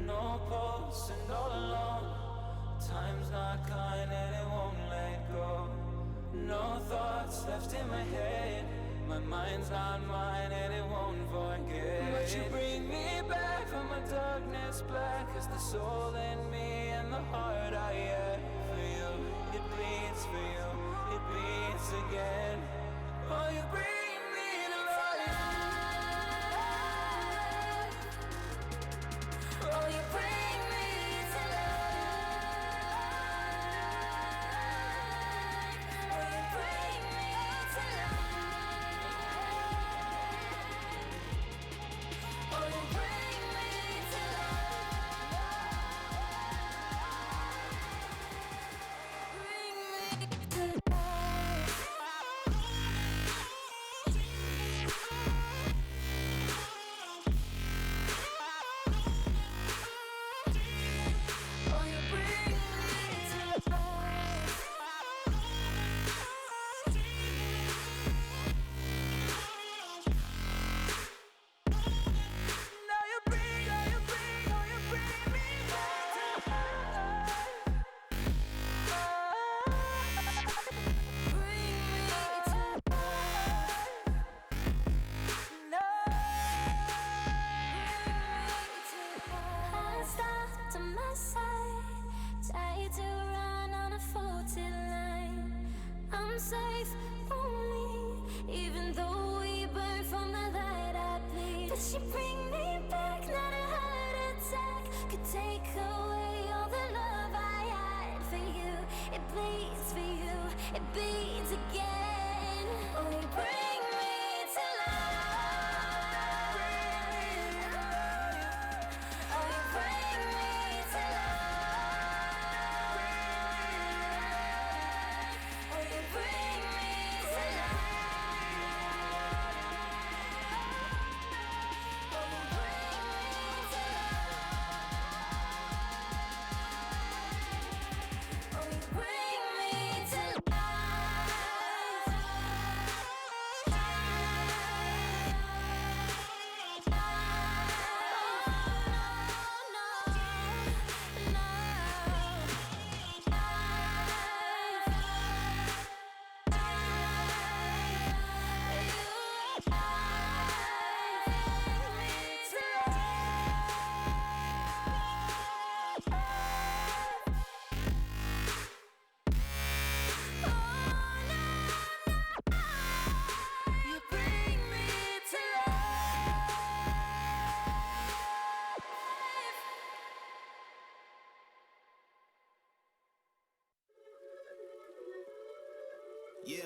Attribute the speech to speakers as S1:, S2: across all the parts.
S1: No pulse and all alone. Time's not kind and it won't let go. No thoughts left in my head. My mind's not mine and it won't forget. But you bring me back from my darkness black as the soul in me and the heart I have for you. It bleeds for you, it beats again. Oh, you bring
S2: safe only, even though we burn from the light I bleed. But she bring me back, not a heart attack could take away all the love I had for you. It bleeds for you, it beats again. Oh, you bring me to life. Oh, you bring me to life. Oh, you bring me to life. Oh, you bring me to life. Oh, you bring me to life.
S3: Yeah.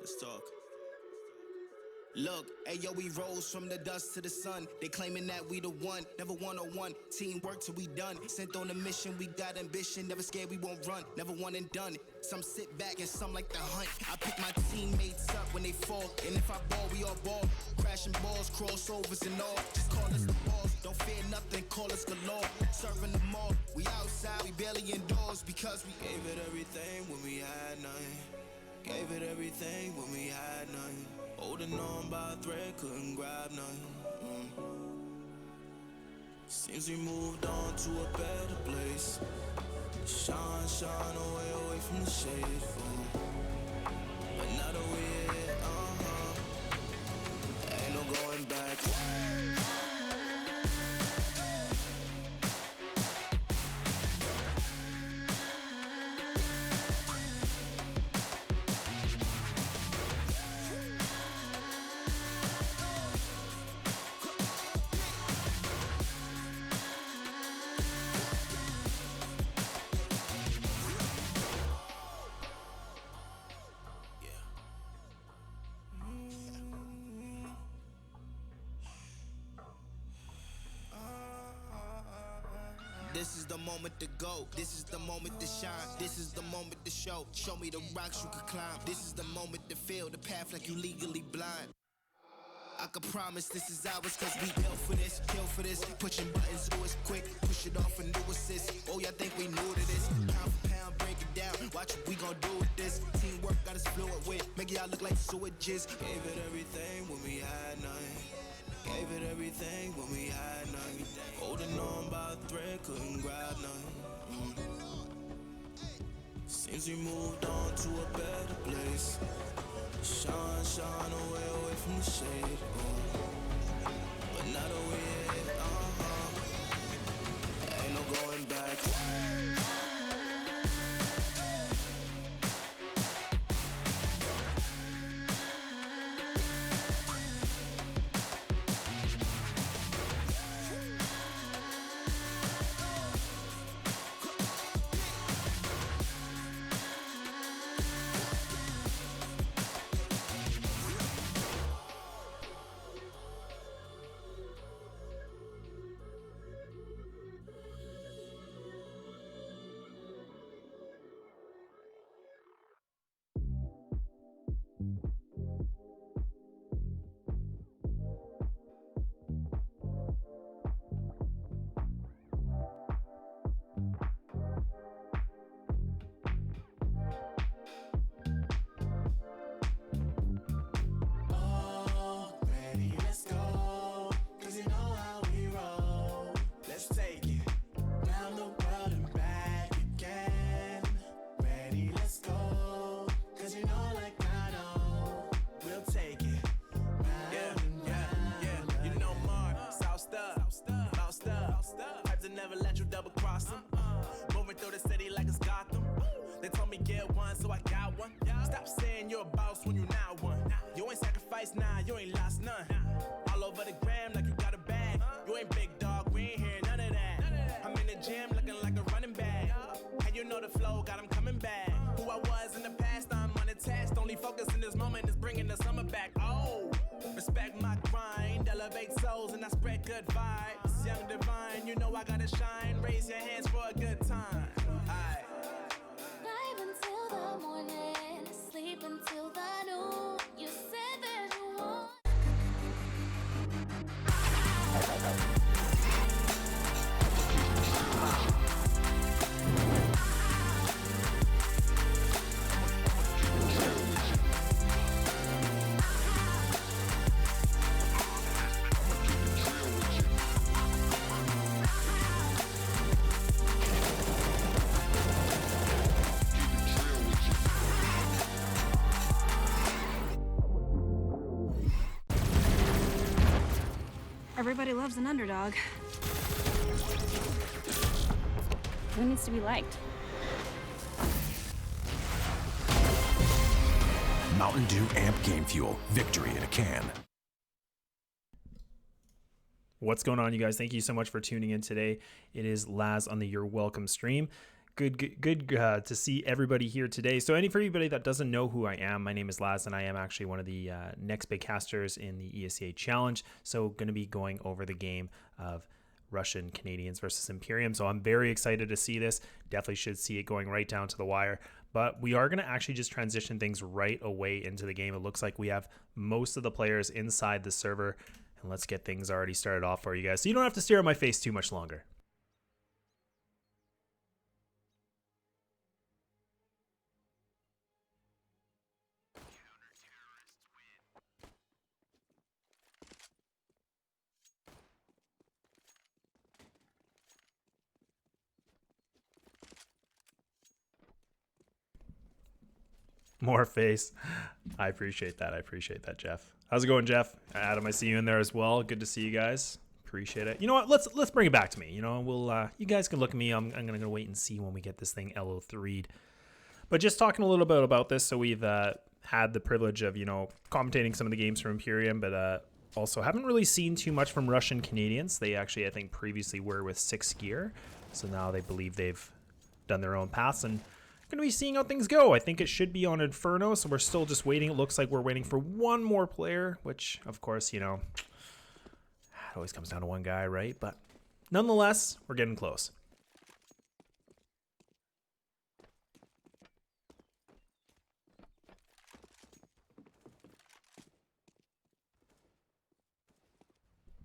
S3: Let's talk. Look, ayo, we rose from the dust to the sun. They claiming that we the one, never one-on-one. Teamwork till we done. Sent on a mission, we got ambition. Never scared, we won't run. Never one and done. Some sit back and some like the hunt. I pick my teammates up when they fall. And if I ball, we all ball. Crashing balls, crossovers and all. Just call us the balls. Don't fear nothing, call us galore. Serving them all. We outside, we barely indoors because we gave it everything when we had nothing. Gave it everything when we had nothing. Holding on by a thread, couldn't grab nothing. Seems we moved on to a better place. Shine, shine away from the shade. But now that we're here, ain't no going back. This is the moment to go. This is the moment to shine. This is the moment to show. Show me the rocks you could climb. This is the moment to feel the path like you legally blind. I can promise this is ours cause we built for this, kill for this. Pushing buttons, do it quick, push it off a new assist. Oh, y'all think we new to this? Pound for pound, break it down. Watch what we gon' do with this. Teamwork got us fluid with. Make y'all look like sewages. Gave it everything when we had nothing. Gave it everything when we had nothing. Holding on by a thread, couldn't grab nothing. Seems we moved on to a better place. Shine, shine away from the shade. But now that we're here, ain't no going back.
S4: Never let you double cross them. Moving through the city like it's Gotham. They told me get one, so I got one. Stop saying you're a boss when you not one. You ain't sacrificed, nah, you ain't lost none. All over the gram like you got a bag. You ain't big dog, we ain't hearing none of that. I'm in the gym looking like a running back. How you know the flow, got him coming back. Who I was in the past, I'm unattached. Only focus in this moment is bringing the summer back. Oh, respect my grind, elevate souls and I spread good vibes. Young divine, you know I gotta shine. Raise your hands for a good time. Aye.
S2: Vibe until the morning, sleep until the noon. You said that you want.
S5: Everybody loves an underdog. Who needs to be liked?
S6: Mountain Dew Amp Game Fuel. Victory in a can. What's going on, you guys? Thank you so much for tuning in today. It is Laz on the You're Welcome stream. Good to see everybody here today. So for anybody that doesn't know who I am, my name is Laz, and I am actually one of the next big casters in the ESA Challenge. So going to be going over the game of Russian Canadians versus Imperium. So I'm very excited to see this. Definitely should see it going right down to the wire. But we are going to actually just transition things right away into the game. It looks like we have most of the players inside the server. And let's get things already started off for you guys, so you don't have to stare at my face too much longer. More face. I appreciate that. Jeff. How's it going, Jeff? Adam, I see you in there as well. Good to see you guys. Appreciate it. You know what? Let's bring it back to me. You know, we'll you guys can look at me. I'm gonna wait and see when we get this thing LO3'd. But just talking a little bit about this. So we've had the privilege of, you know, commentating some of the games from Imperium, but also haven't really seen too much from Russian Canadians. They actually, I think, previously were with 6 Gear, so now they believe they've done their own paths and going to be seeing how things go. I think it should be on Inferno, so we're still just waiting. It looks like we're waiting for one more player, which, of course, you know, it always comes down to one guy, right? But nonetheless, we're getting close.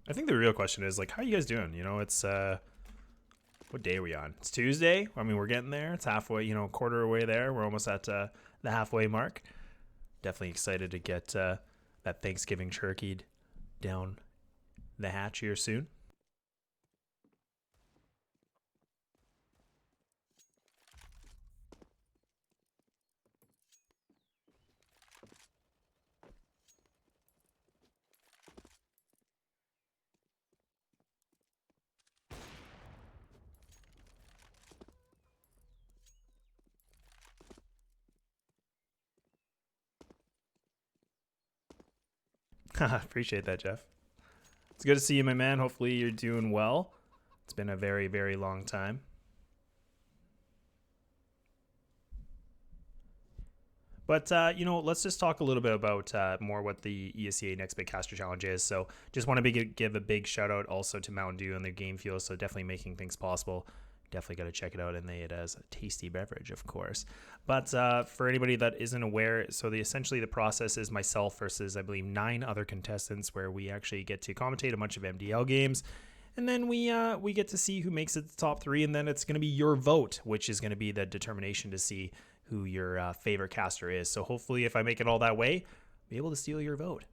S6: I think the real question is, like, how are you guys doing? You know, it's what day are we on? It's Tuesday. I mean, we're getting there. It's halfway, you know, quarter away there. We're almost at the halfway mark. Definitely excited to get that Thanksgiving turkey down the hatch here soon. Appreciate that, Jeff. It's good to see you, my man. Hopefully you're doing well. It's been a very, very long time. But, you know, let's just talk a little bit about more what the ESEA Next Big Caster Challenge is. So just want to give a big shout out also to Mountain Dew and their game fuel. So definitely making things possible. Definitely got to check it out, and it has a tasty beverage, of course. But for anybody that isn't aware, so essentially the process is myself versus, I believe, 9 other contestants, where we actually get to commentate a bunch of MDL games, and then we get to see who makes it the top 3, and then it's going to be your vote, which is going to be the determination to see who your favorite caster is. So hopefully, if I make it all that way, I'll be able to steal your vote.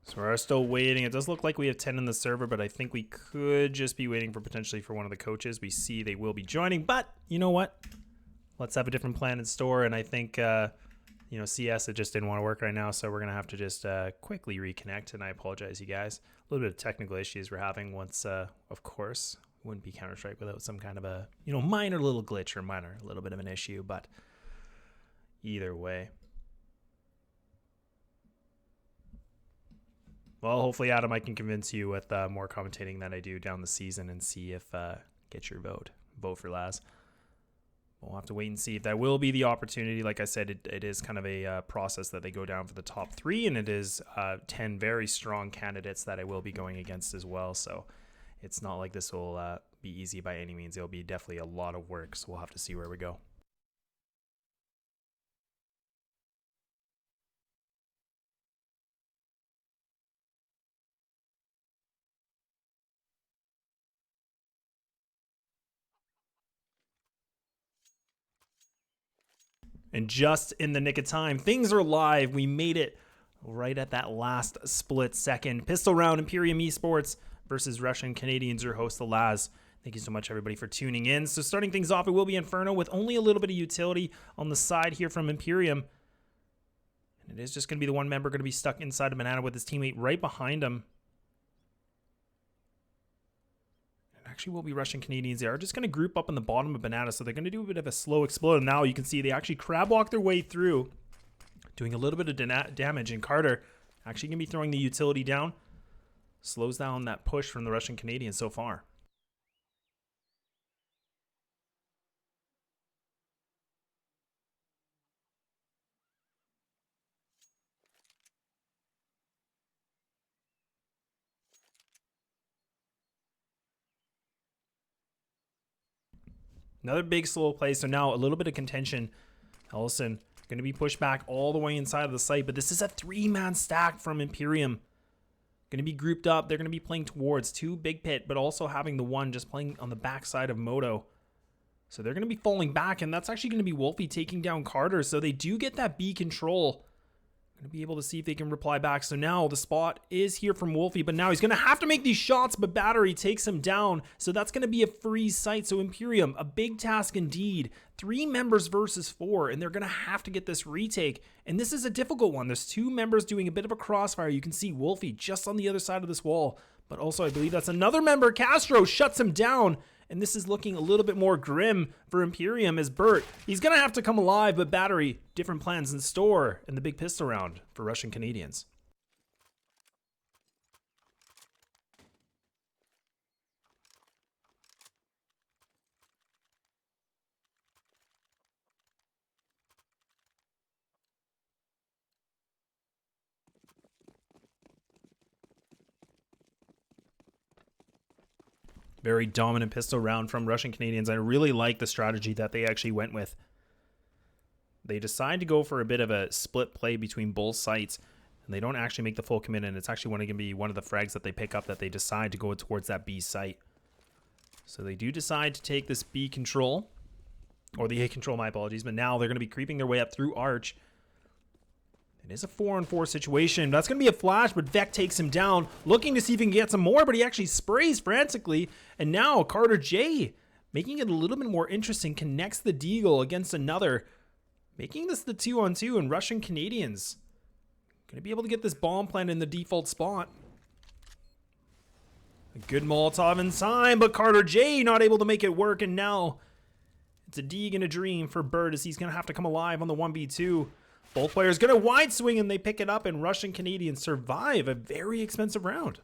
S6: So we're still waiting. It does look like we have 10 in the server, but I think we could just be waiting for potentially for one of the coaches. We see they will be joining, but you know what? Let's have a different plan in store. And I think, you know, CS, it just didn't want to work right now. So we're going to have to just quickly reconnect. And I apologize, you guys. A little bit of technical issues we're having once, of course, wouldn't be Counter-Strike without some kind of a, you know, minor little glitch or a little bit of an issue. But either way. Well, hopefully, Adam, I can convince you with more commentating than I do down the season and see if get your vote. Vote for Laz. We'll have to wait and see if that will be the opportunity. Like I said, it is kind of a process that they go down for the top 3, and it is 10 very strong candidates that I will be going against as well. So it's not like this will be easy by any means. It'll be definitely a lot of work, so we'll have to see where we go. And just in the nick of time, things are live. We made it right at that last split second. Pistol round, Imperium Esports versus Russian Canadians. Your host, the Laz. Thank you so much, everybody, for tuning in. So starting things off, it will be Inferno with only a little bit of utility on the side here from Imperium. And it is just going to be the one member going to be stuck inside of Banana with his teammate right behind him. Actually will be Russian Canadians. They are just going to group up on the bottom of Banana, so they're going to do a bit of a slow explode. Now you can see they actually crab walk their way through, doing a little bit of damage, and Carter actually going to be throwing the utility down. Slows down that push from the Russian Canadians so far. Another big slow play, so now a little bit of contention. Ellison going to be pushed back all the way inside of the site, but this is a 3-man stack from Imperium. Going to be grouped up. They're going to be playing towards 2 big pit, but also having the one just playing on the backside of Moto. So they're going to be falling back, and that's actually going to be Wolfie taking down Carter. So they do get that B control. Going to be able to see if they can reply back. So now the spot is here from Wolfie, but now he's going to have to make these shots, but Battery takes him down. So that's going to be a free site. So Imperium, a big task indeed. 3 members versus 4, and they're going to have to get this retake. And this is a difficult one. There's 2 members doing a bit of a crossfire. You can see Wolfie just on the other side of this wall. But also, I believe that's another member. Castro shuts him down. And this is looking a little bit more grim for Imperium as Burt. He's going to have to come alive, but Battery, different plans in store in the big pistol round for Russian Canadians. Very dominant pistol round from Russian Canadians. I really like the strategy that they actually went with. They decide to go for a bit of a split play between both sites, and they don't actually make the full commit, and it's actually going to be one of the frags that they pick up that they decide to go towards that B site. So they do decide to take this B control, or the A control, my apologies, but now they're going to be creeping their way up through Arch. It is a 4-on-4 situation. That's going to be a flash, but Vec takes him down, looking to see if he can get some more, but he actually sprays frantically. And now Carter J, making it a little bit more interesting, connects the Deagle against another, making this the 2-on-2, and Russian Canadians going to be able to get this bomb planted in the default spot. A good Molotov in time, but Carter J not able to make it work, and now it's a Deeg and a dream for Bird as he's going to have to come alive on the 1v2. Both players going to wide swing, and they pick it up, and Russian Canadians survive a very expensive round.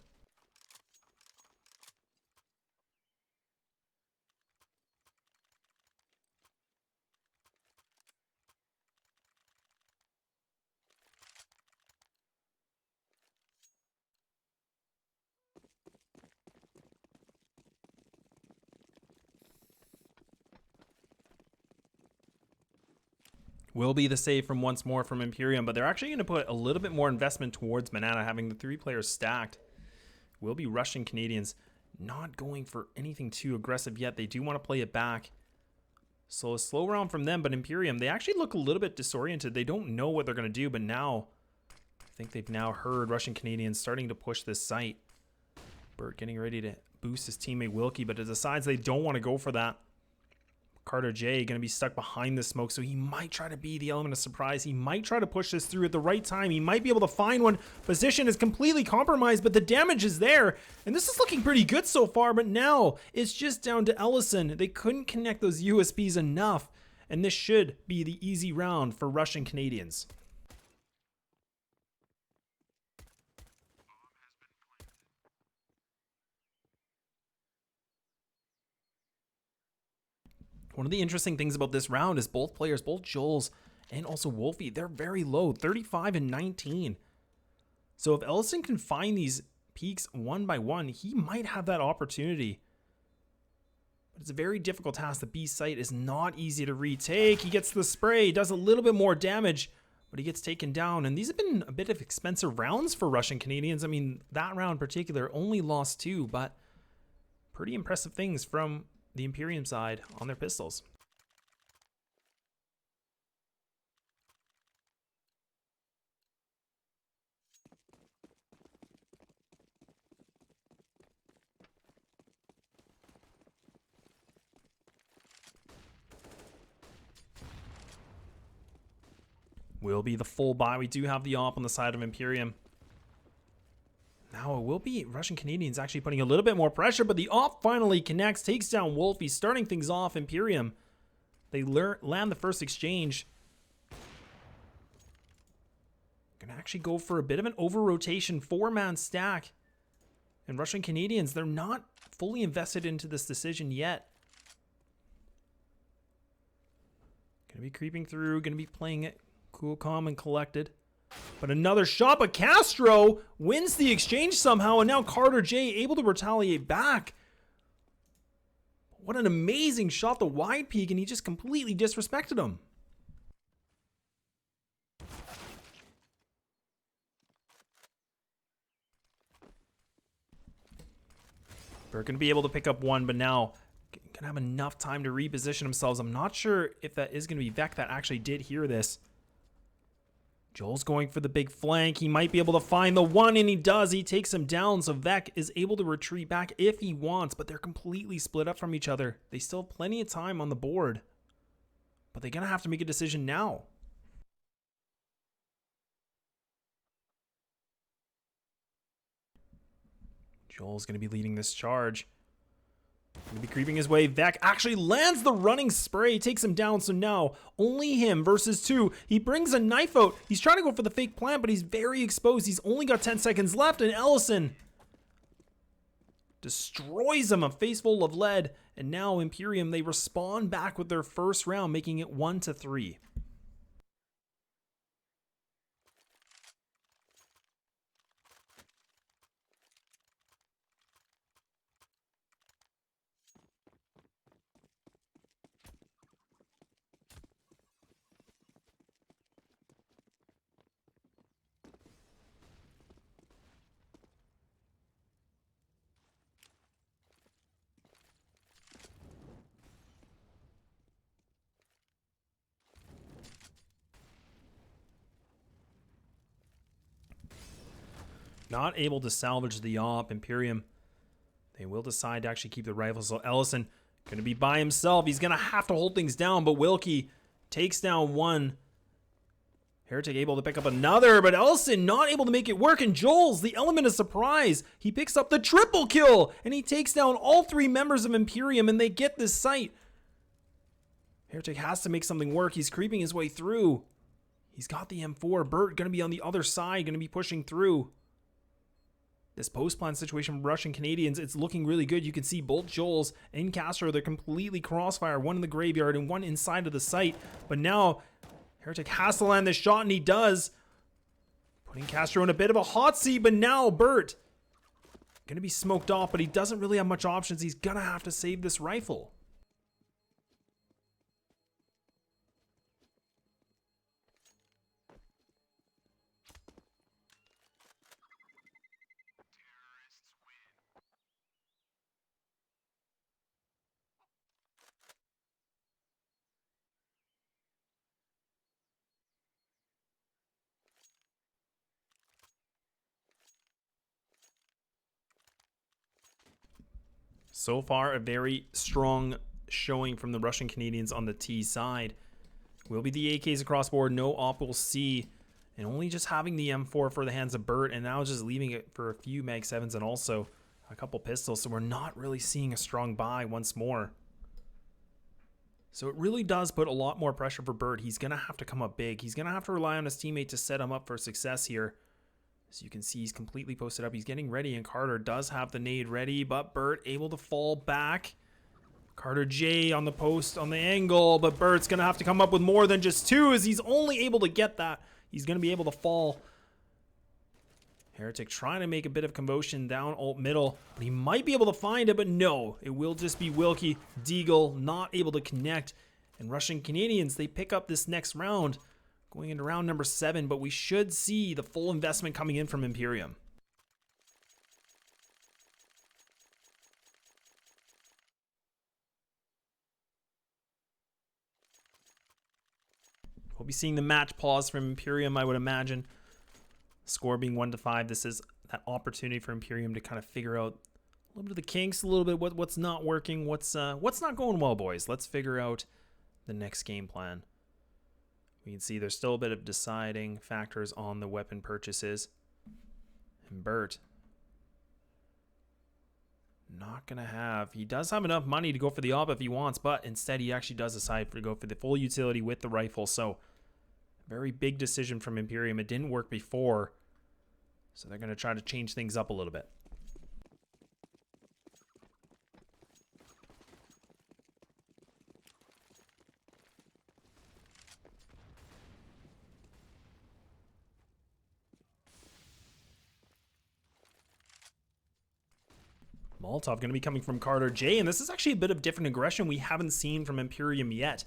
S6: Will be the save from once more from Imperium, but they're actually going to put a little bit more investment towards Banana, having the 3 players stacked. Will be Russian Canadians not going for anything too aggressive yet. They do want to play it back. So a slow round from them, but Imperium, they actually look a little bit disoriented. They don't know what they're going to do, but now I think they've now heard Russian Canadians starting to push this site. Burt getting ready to boost his teammate Wilkie, but it decides they don't want to go for that. Carter J going to be stuck behind the smoke, so he might try to be the element of surprise. He might try to push this through at the right time. He might be able to find one. Position is completely compromised, but the damage is there. And this is looking pretty good so far, but now it's just down to Ellison. They couldn't connect those USBs enough, and this should be the easy round for Russian Canadians. One of the interesting things about this round is both players, both Joel's and also Wolfie, they're very low, 35 and 19. So if Ellison can find these peaks one by one, he might have that opportunity But it's a very difficult task. The B site is not easy to retake. He gets the spray, does a little bit more damage, but he gets taken down. And these have been a bit of expensive rounds for Russian Canadians. I mean, that round in particular only lost 2, but pretty impressive things from the Imperium side on their pistols. Will be the full buy. We do have the op on the side of Imperium. Now it will be Russian Canadians actually putting a little bit more pressure, but the op finally connects, takes down Wolfie, starting things off. Imperium, they land the first exchange. Gonna actually go for a bit of an over-rotation 4-man stack. And Russian Canadians, they're not fully invested into this decision yet. Gonna be creeping through, gonna be playing it cool, calm, and collected. But another shot, but Castro wins the exchange somehow, and now Carter J able to retaliate back. What an amazing shot, the wide peak, and he just completely disrespected him. They're going to be able to pick up one, but now going to have enough time to reposition themselves. I'm not sure if that is going to be Vec that actually did hear this. Joel's going for the big flank. He might be able to find the one, and he does. He takes him down, so Vec is able to retreat back if he wants, but they're completely split up from each other. They still have plenty of time on the board, but they're going to have to make a decision now. Joel's going to be leading this charge. Going to be creeping his way. Vec actually lands the running spray, takes him down. So now only him versus 2. He brings a knife out. He's trying to go for the fake plant, but he's very exposed. He's only got 10 seconds left, and Ellison destroys him, a face full of lead. And now Imperium, they respond back with their first round, making it 1-3. Not able to salvage the op. Imperium, they will decide to actually keep the rifle. So Ellison going to be by himself. He's going to have to hold things down, but Wilkie takes down one. Heretic able to pick up another, but Ellison not able to make it work. And Joel's the element of surprise. He picks up the triple kill, and he takes down all 3 members of Imperium, and they get this site. Heretic has to make something work. He's creeping his way through. He's got the M4. Burt going to be on the other side, going to be pushing through. This post-plan situation from Russian Canadians, it's looking really good. You can see both Joels and Castro, they're completely crossfire. One in the graveyard and one inside of the site. But now, Heretic has to land this shot, and he does. Putting Castro in a bit of a hot seat, but now Burt going to be smoked off, but he doesn't really have much options. He's going to have to save this rifle. So far, a very strong showing from the Russian Canadians on the T side. Will be the AKs across board, no Opal C, and only just having the M4 for the hands of Burt, and now just leaving it for a few Mag 7s and also a couple pistols. So we're not really seeing a strong buy once more. So it really does put a lot more pressure for Burt. He's going to have to come up big. He's going to have to rely on his teammate to set him up for success here. So you can see he's completely posted up. He's getting ready, and Carter does have the nade ready, but Burt able to fall back. Carter J on the post, on the angle, but Burt's going to have to come up with more than just 2 as he's only able to get that. He's going to be able to fall. Heretic trying to make a bit of commotion down alt middle, but he might be able to find it, but no, it will just be Wilkie. Deagle not able to connect, and Russian Canadians, they pick up this next round, going into round number 7, but we should see the full investment coming in from Imperium. We'll be seeing the match pause from Imperium, I would imagine. Score being 1-5, this is that opportunity for Imperium to kind of figure out a little bit of the kinks, a little bit what's not working, what's not going well, boys. Let's figure out the next game plan. We can see there's still a bit of deciding factors on the weapon purchases. And Bert, not gonna have. He does have enough money to go for the op if he wants, but instead he actually does decide to go for the full utility with the rifle. So very big decision from Imperium. It didn't work before, so they're gonna try to change things up a little bit. Molotov going to be coming from Carter J, and this is actually a bit of different aggression we haven't seen from Imperium yet.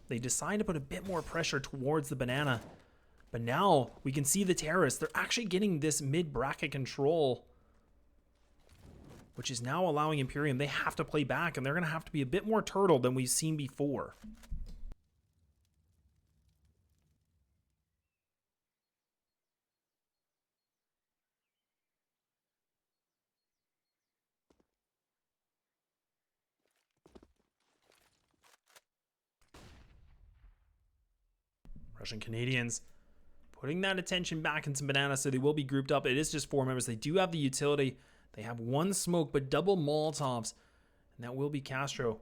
S6: They decide to put a bit more pressure towards the banana, but now we can see the terrorists. They're actually getting this mid-bracket control, which is now allowing Imperium, they have to play back, and they're going to have to be a bit more turtle than we've seen before. Russian Canadians putting that attention back into Banana, so they will be grouped up. It is just 4 members. They do have the utility. They have 1 smoke, but double Molotovs. And that will be Castro.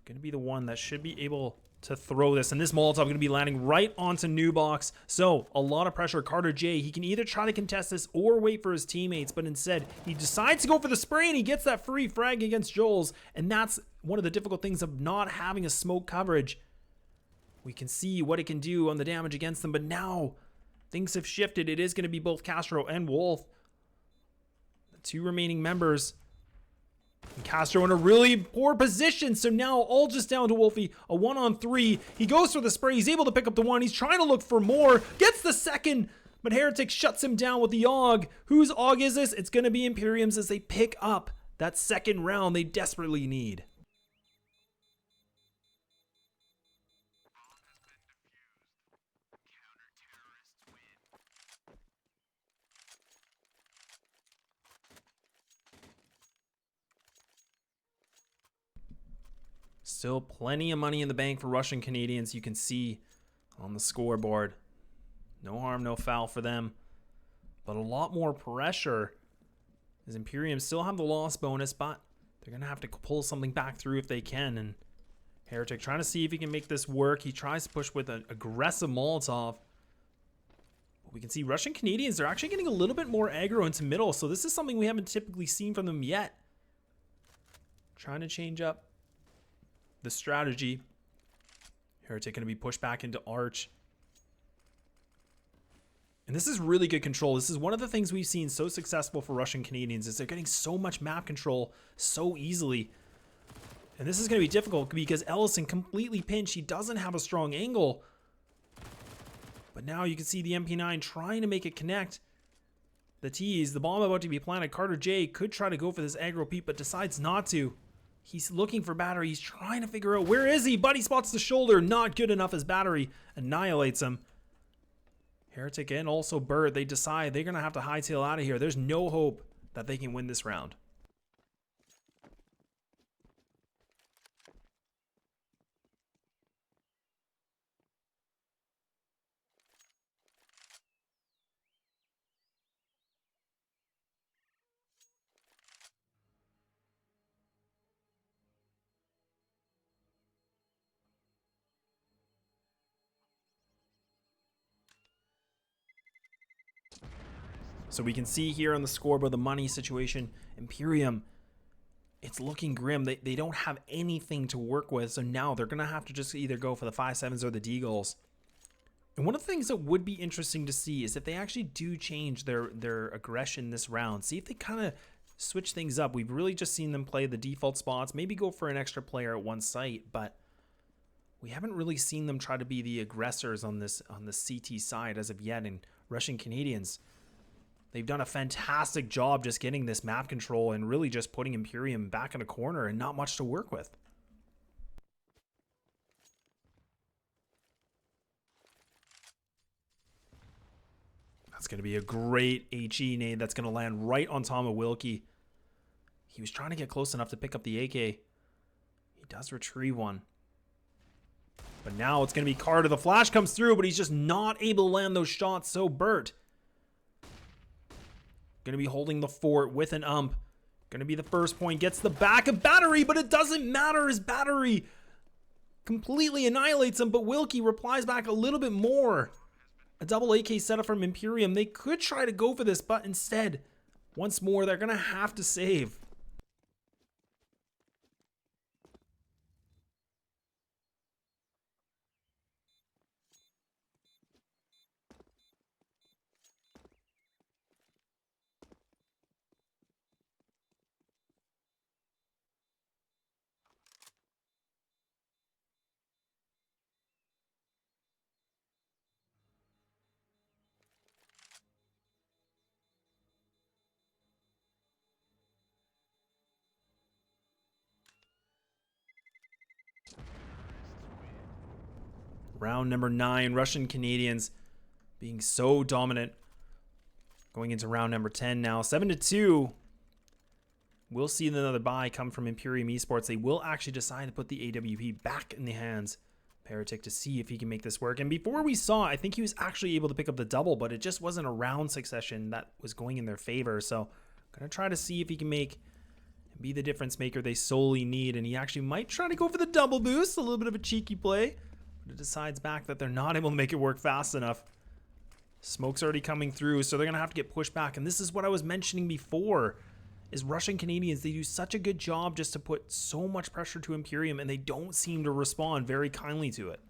S6: Going to be the one that should be able to throw this. And this Molotov going to be landing right onto Nubox. So a lot of pressure. Carter J, he can either try to contest this or wait for his teammates, but instead he decides to go for the spray, and he gets that free frag against Joel's. And that's one of the difficult things of not having a smoke coverage. We can see what it can do on the damage against them, but now things have shifted. It is going to be both Castro and Wolf, the 2 remaining members. And Castro in a really poor position, so now all just down to Wolfie, a 1-on-3. He goes for the spray. He's able to pick up the 1. He's trying to look for more. Gets the second, but Heretic shuts him down with the AUG. Whose AUG is this? It's going to be Imperium's as they pick up that second round they desperately need. Still plenty of money in the bank for Russian Canadians. You can see on the scoreboard. No harm, no foul for them. But a lot more pressure as Imperium still have the loss bonus, but they're going to have to pull something back through if they can. And Heretic trying to see if he can make this work. He tries to push with an aggressive Molotov. But we can see Russian Canadians, they're actually getting a little bit more aggro into middle. So this is something we haven't typically seen from them yet. Trying to change up the strategy. Heretic going to be pushed back into Arch. And this is really good control. This is one of the things we've seen so successful for Russian Canadians is they're getting so much map control so easily. And this is going to be difficult because Ellison completely pinched. He doesn't have a strong angle. But now you can see the MP9 trying to make it connect. The tease, the bomb about to be planted. Carter J could try to go for this aggro peep, but decides not to. He's looking for Battery. He's trying to figure out where is he. Buddy spots the shoulder. Not good enough as Battery annihilates him. Heretic and also Bird, they decide they're going to have to hightail out of here. There's no hope that they can win this round. So we can see here on the scoreboard the money situation. Imperium, it's looking grim. They don't have anything to work with. So now they're going to have to just either go for the 5-7s or the D goals. And one of the things that would be interesting to see is if they actually do change their aggression this round. See if they kind of switch things up. We've really just seen them play the default spots, maybe go for an extra player at one site, but we haven't really seen them try to be the aggressors on the CT side as of yet. And Russian Canadians, they've done a fantastic job just getting this map control and really just putting Imperium back in a corner and not much to work with. That's going to be a great HE nade that's going to land right on top of Wilkie. He was trying to get close enough to pick up the AK. He does retrieve one. But now it's going to be Carter. The flash comes through, but he's just not able to land those shots. So Burt going to be holding the fort with an ump. Going to be the first point. Gets the back of Battery, but it doesn't matter. His Battery completely annihilates him, but Wilkie replies back a little bit more. A double AK setup from Imperium. They could try to go for this, but instead, once more, they're going to have to save. Round number 9, Russian Canadians being so dominant. Going into round number 10 now, 7-2. We'll see another buy come from Imperium Esports. They will actually decide to put the AWP back in the hands of Heretic to see if he can make this work. And before we saw, I think he was actually able to pick up the double, but it just wasn't a round succession that was going in their favor. So gonna try to see if he can be the difference maker they solely need. And he actually might try to go for the double boost, a little bit of a cheeky play. But it decides back that they're not able to make it work fast enough. Smoke's already coming through, so they're going to have to get pushed back. And this is what I was mentioning before, is Russian Canadians, they do such a good job just to put so much pressure to Imperium, and they don't seem to respond very kindly to it.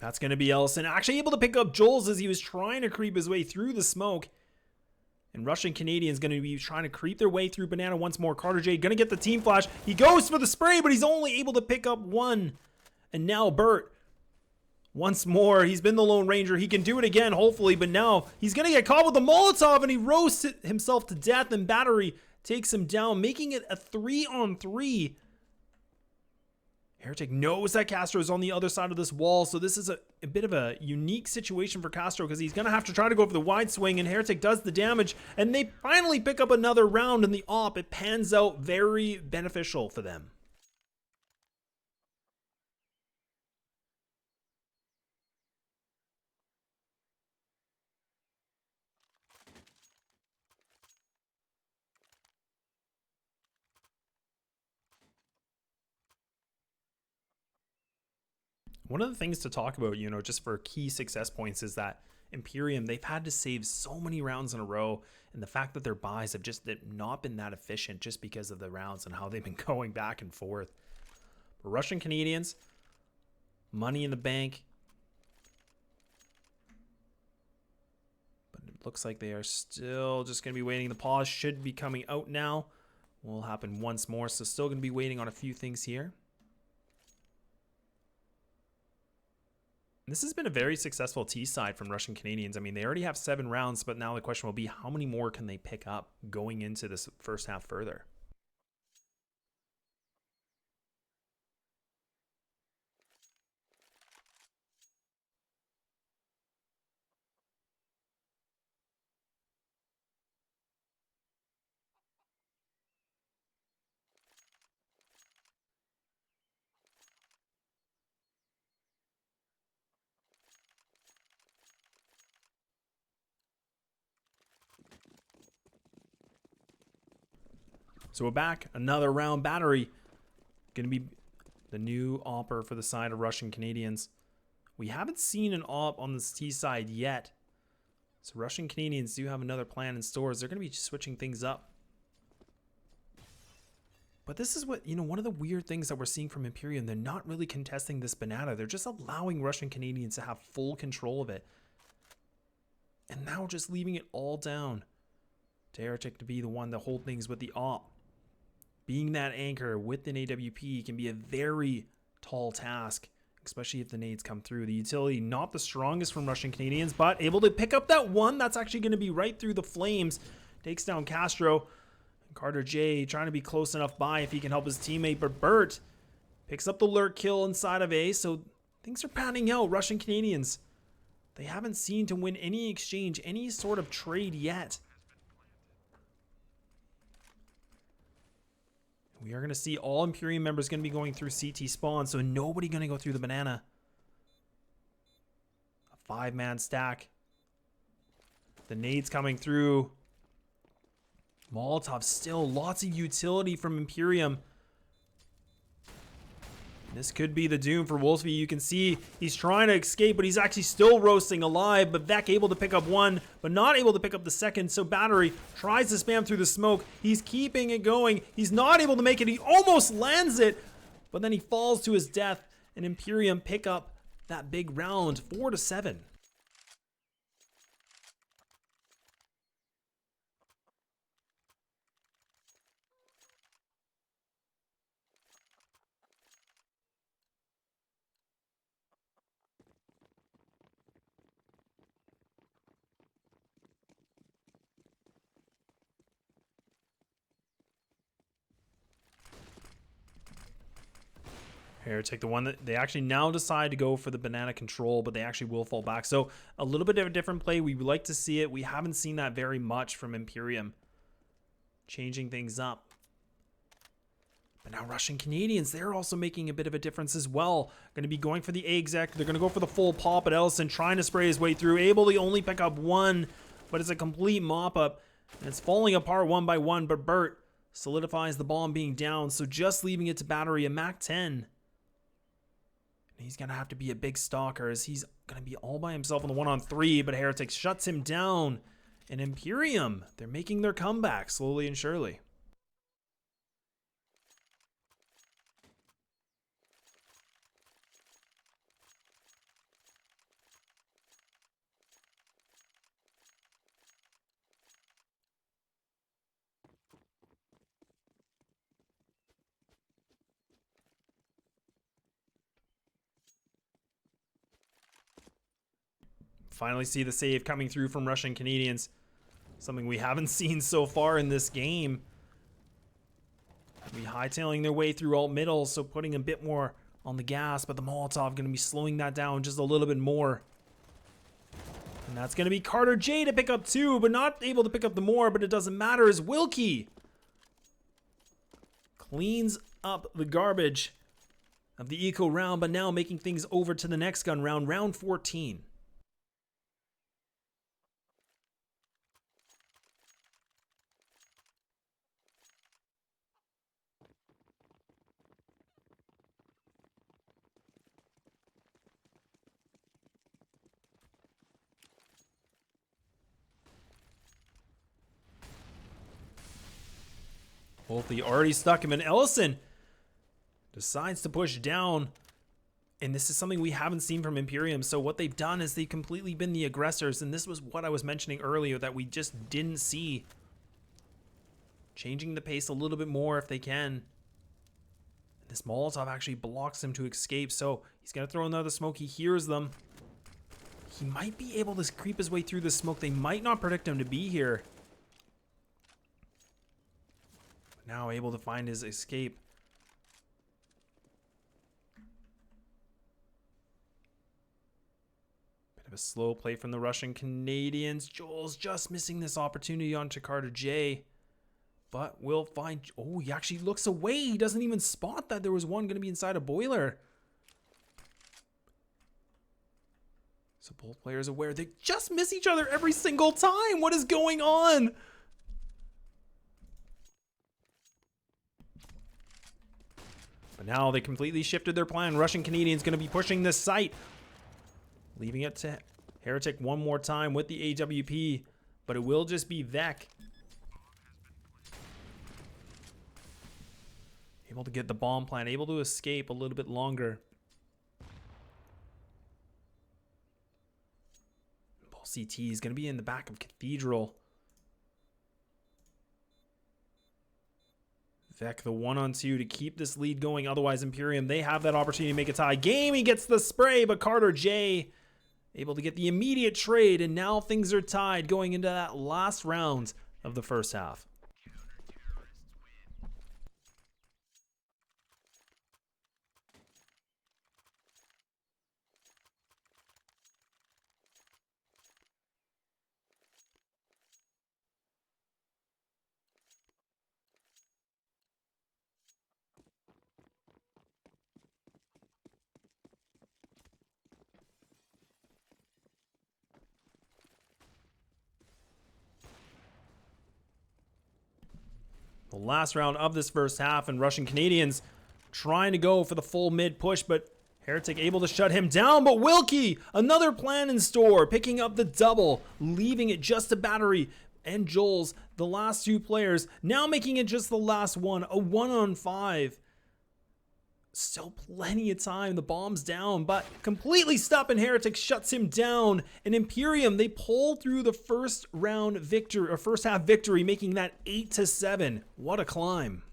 S6: That's going to be Ellison, actually able to pick up Joel's as he was trying to creep his way through the smoke. And Russian Canadians going to be trying to creep their way through Banana once more. Carter J going to get the team flash. He goes for the spray, but he's only able to pick up one. And now Burt, once more, he's been the Lone Ranger. He can do it again, hopefully, but now he's going to get caught with the Molotov, and he roasts himself to death, and Battery takes him down, making it a 3-on-3. Heretic knows that Castro is on the other side of this wall, so this is a bit of a unique situation for Castro because he's going to have to try to go for the wide swing, and Heretic does the damage, and they finally pick up another round in the op. It pans out very beneficial for them. One of the things to talk about, just for key success points is that Imperium, they've had to save so many rounds in a row, and the fact that their buys have just not been that efficient just because of the rounds and how they've been going back and forth. But Russian Canadians, money in the bank. But it looks like they are still just going to be waiting. The pause should be coming out now. Will happen once more, so still going to be waiting on a few things here. This has been a very successful T side from Russian Canadians. I mean, they already have 7 rounds, but now the question will be how many more can they pick up going into this first half further? So we're back. Another round. Battery. Going to be the new opper for the side of Russian Canadians. We haven't seen an op on the T side yet. So Russian Canadians do have another plan in stores. They're going to be switching things up. But this is what, one of the weird things that we're seeing from Imperium. They're not really contesting this banana. They're just allowing Russian Canadians to have full control of it. And now just leaving it all down to Heretic to be the one to hold things with the op. Being that anchor with an AWP can be a very tall task, especially if the nades come through. The utility not the strongest from Russian Canadians, but able to pick up that one. That's actually going to be right through the flames. Takes down Castro. Carter J trying to be close enough by if he can help his teammate, but Bert picks up the lurk kill inside of A, so things are panning out. Russian Canadians, they haven't seen to win any exchange, any sort of trade yet. We are going to see all Imperium members going to be going through CT spawn, so nobody going to go through the banana. A 5-man stack. The nades coming through. Molotov still lots of utility from Imperium. This could be the doom for Wolfsby. You can see he's trying to escape, but he's actually still roasting alive. But Vec able to pick up one, but not able to pick up the second. So Battery tries to spam through the smoke. He's keeping it going. He's not able to make it. He almost lands it, but then he falls to his death. And Imperium pick up that big round, 4-7. Heretic, the one that they actually now decide to go for the banana control, but they actually will fall back. So a little bit of a different play. We would like to see it. We haven't seen that very much from Imperium. Changing things up. But now Russian Canadians, they're also making a bit of a difference as well. Going to be going for the exec. They're going to go for the full pop, but Ellison trying to spray his way through. Able to only pick up one, but it's a complete mop-up. And it's falling apart one by one, but Bert solidifies the bomb being down. So just leaving it to Battery, a MAC-10. He's going to have to be a big stalker as he's going to be all by himself on the 1-on-3, but Heretic shuts him down. And Imperium, they're making their comeback slowly and surely. Finally see the save coming through from Russian Canadians. Something we haven't seen so far in this game. Be hightailing their way through alt middle, so putting a bit more on the gas, but the Molotov going to be slowing that down just a little bit more. And that's going to be Carter J to pick up two, but not able to pick up the more, but it doesn't matter as Wilkie cleans up the garbage of the eco round, but now making things over to the next gun round, round 14. Wolfie already stuck him, and Ellison decides to push down. And this is something we haven't seen from Imperium. So what they've done is they've completely been the aggressors. And this was what I was mentioning earlier that we just didn't see. Changing the pace a little bit more if they can. This Molotov actually blocks him to escape. So he's going to throw another smoke. He hears them. He might be able to creep his way through the smoke. They might not predict him to be here. Now able to find his escape. Bit of a slow play from the Russian Canadians. Joel's just missing this opportunity onto Carter J. But we'll find... Oh, he actually looks away. He doesn't even spot that there was one going to be inside a boiler. So both players aware. They just miss each other every single time. What is going on? But now they completely shifted their plan. Russian Canadians going to be pushing this site. Leaving it to Heretic one more time with the AWP. But it will just be Vec. Able to get the bomb plant, able to escape a little bit longer. Ball CT is going to be in the back of Cathedral. Vec the 1-on-2 to keep this lead going. Otherwise, Imperium, they have that opportunity to make a tie game. He gets the spray, but Carter J able to get the immediate trade, and now things are tied going into that last round of the first half. The last round of this first half, and Russian Canadians trying to go for the full mid push, but Heretic able to shut him down. But Wilkie, another plan in store, picking up the double, leaving it just a Battery and Joel's, the last two players, now making it just the last one, a 1-on-5. Still plenty of time. The bomb's down, but completely stopped, and Heretic shuts him down. And Imperium, they pull through the first round victory, or first half victory, making that 8-7. What a climb.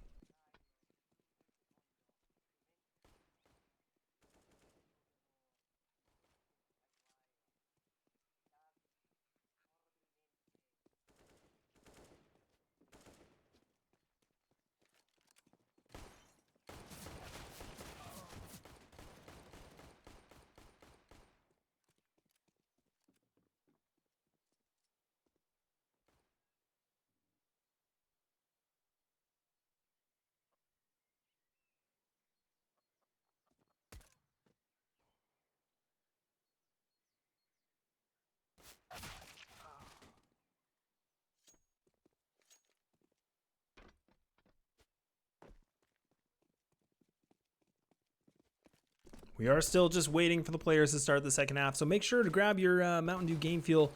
S6: We are still just waiting for the players to start the second half, so make sure to grab your Mountain Dew Game Fuel.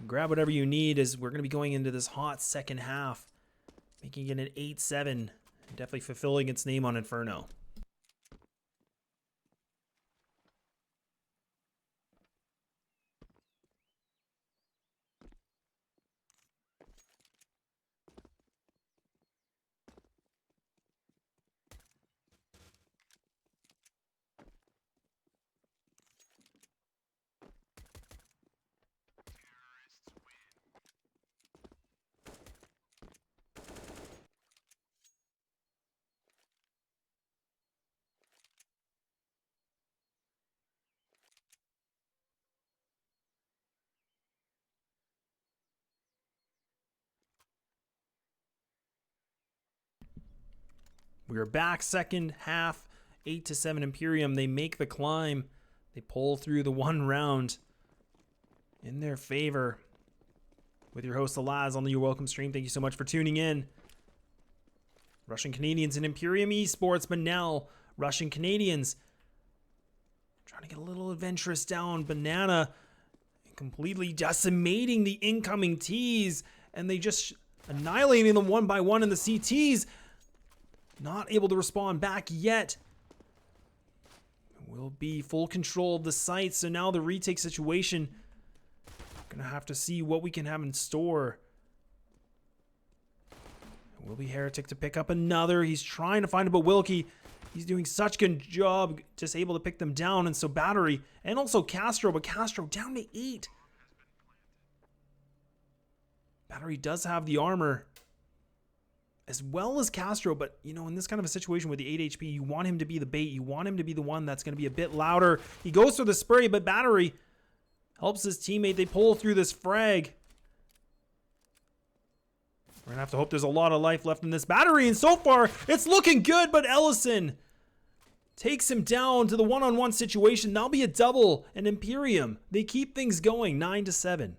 S6: Grab whatever you need, as we're going to be going into this hot second half, making it an 8-7, definitely fulfilling its name on Inferno. We are back, second half, 8-7 Imperium. They make the climb. They pull through the one round in their favor. With your host, Alaz, on the You're Welcome stream. Thank you so much for tuning in. Russian Canadians and Imperium Esports, but now Russian Canadians trying to get a little adventurous down. Banana completely decimating the incoming Ts, and they just annihilating them one by one in the CTs. Not able to respond back yet. Will be full control of the site, so now the retake situation. Gonna have to see what we can have in store. It will be Heretic to pick up another. He's trying to find it, but Wilkie, he's doing such a good job, just able to pick them down. And so Battery, and also Castro, but Castro down to 8. Battery does have the armor, as well as Castro, but you know, in this kind of a situation with the 8 HP, you want him to be the bait. You want him to be the one that's going to be a bit louder. He goes for the spray, but Battery helps his teammate. They pull through this frag. We're going to have to hope there's a lot of life left in this Battery, and so far, it's looking good, but Ellison takes him down to the one-on-one situation. That'll be a double, and Imperium, they keep things going, 9-7.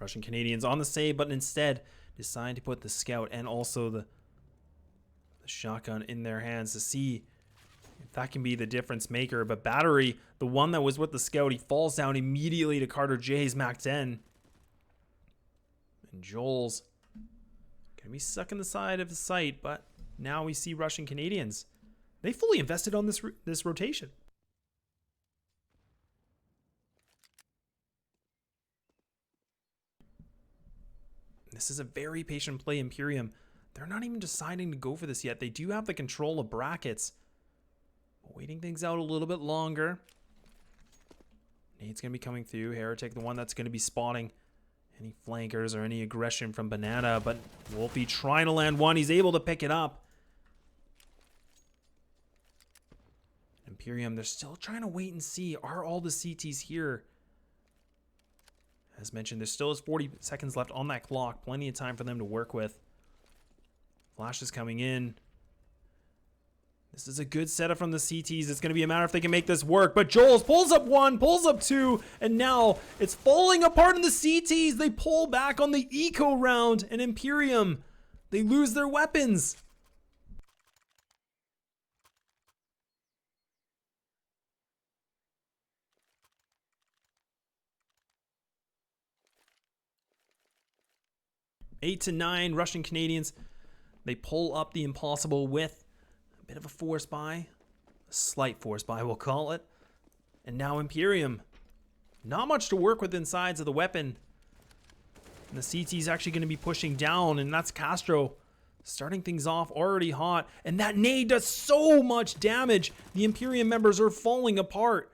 S6: Russian Canadians on the save, but instead decide to put the scout and also the shotgun in their hands to see if that can be the difference maker. But Battery, the one that was with the scout, he falls down immediately to Carter J's Mac 10. And Joel's gonna be stuck in the side of the site, but now we see Russian Canadians. They fully invested on this rotation. This is a very patient play, Imperium. They're not even deciding to go for this yet. They do have the control of brackets. Waiting things out a little bit longer. Nate's going to be coming through. Heretic, the one that's going to be spotting any flankers or any aggression from Banana. But Wolfie trying to land one. He's able to pick it up. Imperium, they're still trying to wait and see. Are all the CTs here? As mentioned, there still is 40 seconds left on that clock. Plenty of time for them to work with. Flash is coming in. This is a good setup from the CTs. It's going to be a matter if they can make this work. But Joels pulls up one, pulls up two, and now it's falling apart in the CTs. They pull back on the eco round, and Imperium, they lose their weapons. Eight to 9 Russian Canadians. They pull up the impossible with a bit of a force buy. A slight force buy, we'll call it. And now Imperium. Not much to work with inside of the weapon. And the CT's actually going to be pushing down, and that's Castro starting things off already hot. And that nade does so much damage. The Imperium members are falling apart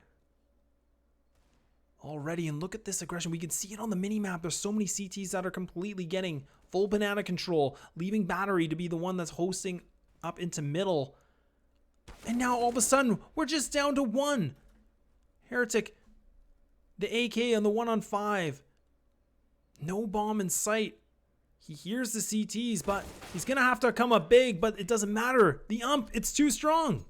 S6: already. And look at this aggression. We can see it on the mini-map. There's so many CTs that are completely getting full banana control, leaving Battery to be the one that's hosting up into middle. And now all of a sudden, we're just down to one. Heretic, the AK on the 1-on-5. No bomb in sight. He hears the CTs, but he's going to have to come up big, but it doesn't matter. The ump, it's too strong.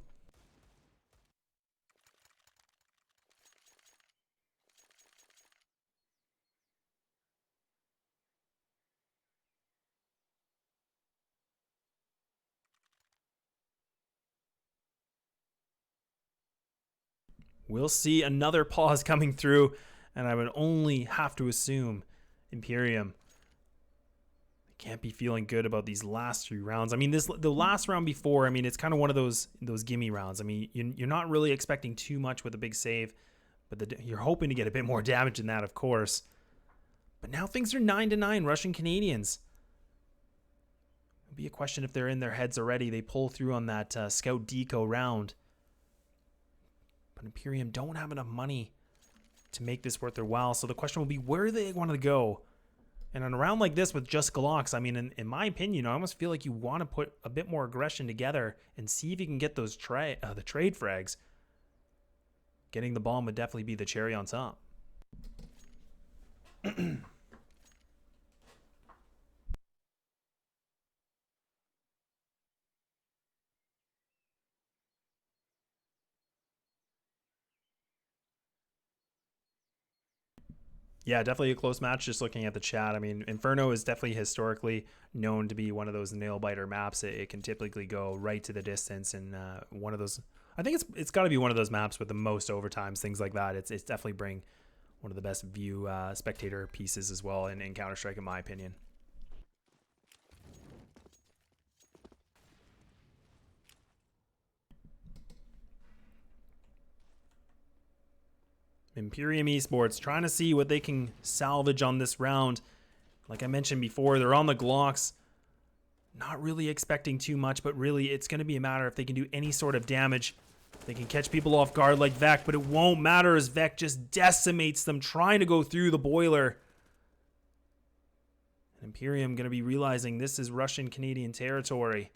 S6: We'll see another pause coming through, and I would only have to assume Imperium can't be feeling good about these last 3 rounds. I mean, the last round before, I mean, it's kind of one of those gimme rounds. I mean, you're not really expecting too much with a big save, but you're hoping to get a bit more damage than that, of course. But now things are 9 to 9 Russian Canadians. It'll be a question if they're in their heads already. They pull through on that scout deco round. But Imperium don't have enough money to make this worth their while. So the question will be, where do they want to go? And on a round like this with just Glocks, I mean, in my opinion, I almost feel like you want to put a bit more aggression together and see if you can get those the trade frags. Getting the bomb would definitely be the cherry on top. Yeah, definitely a close match. Just looking at the chat, I mean, Inferno is definitely historically known to be one of those nail biter maps. It can typically go right to the distance, and one of those. I think it's got to be one of those maps with the most overtimes, things like that. It's definitely bring one of the best view spectator pieces as well in Counter-Strike, in my opinion. Imperium Esports trying to see what they can salvage on this round. Like I mentioned before, they're on the Glocks. Not really expecting too much, but really it's going to be a matter if they can do any sort of damage. They can catch people off guard like Vec, but it won't matter as Vec just decimates them trying to go through the boiler. And Imperium going to be realizing this is Russian-Canadian territory.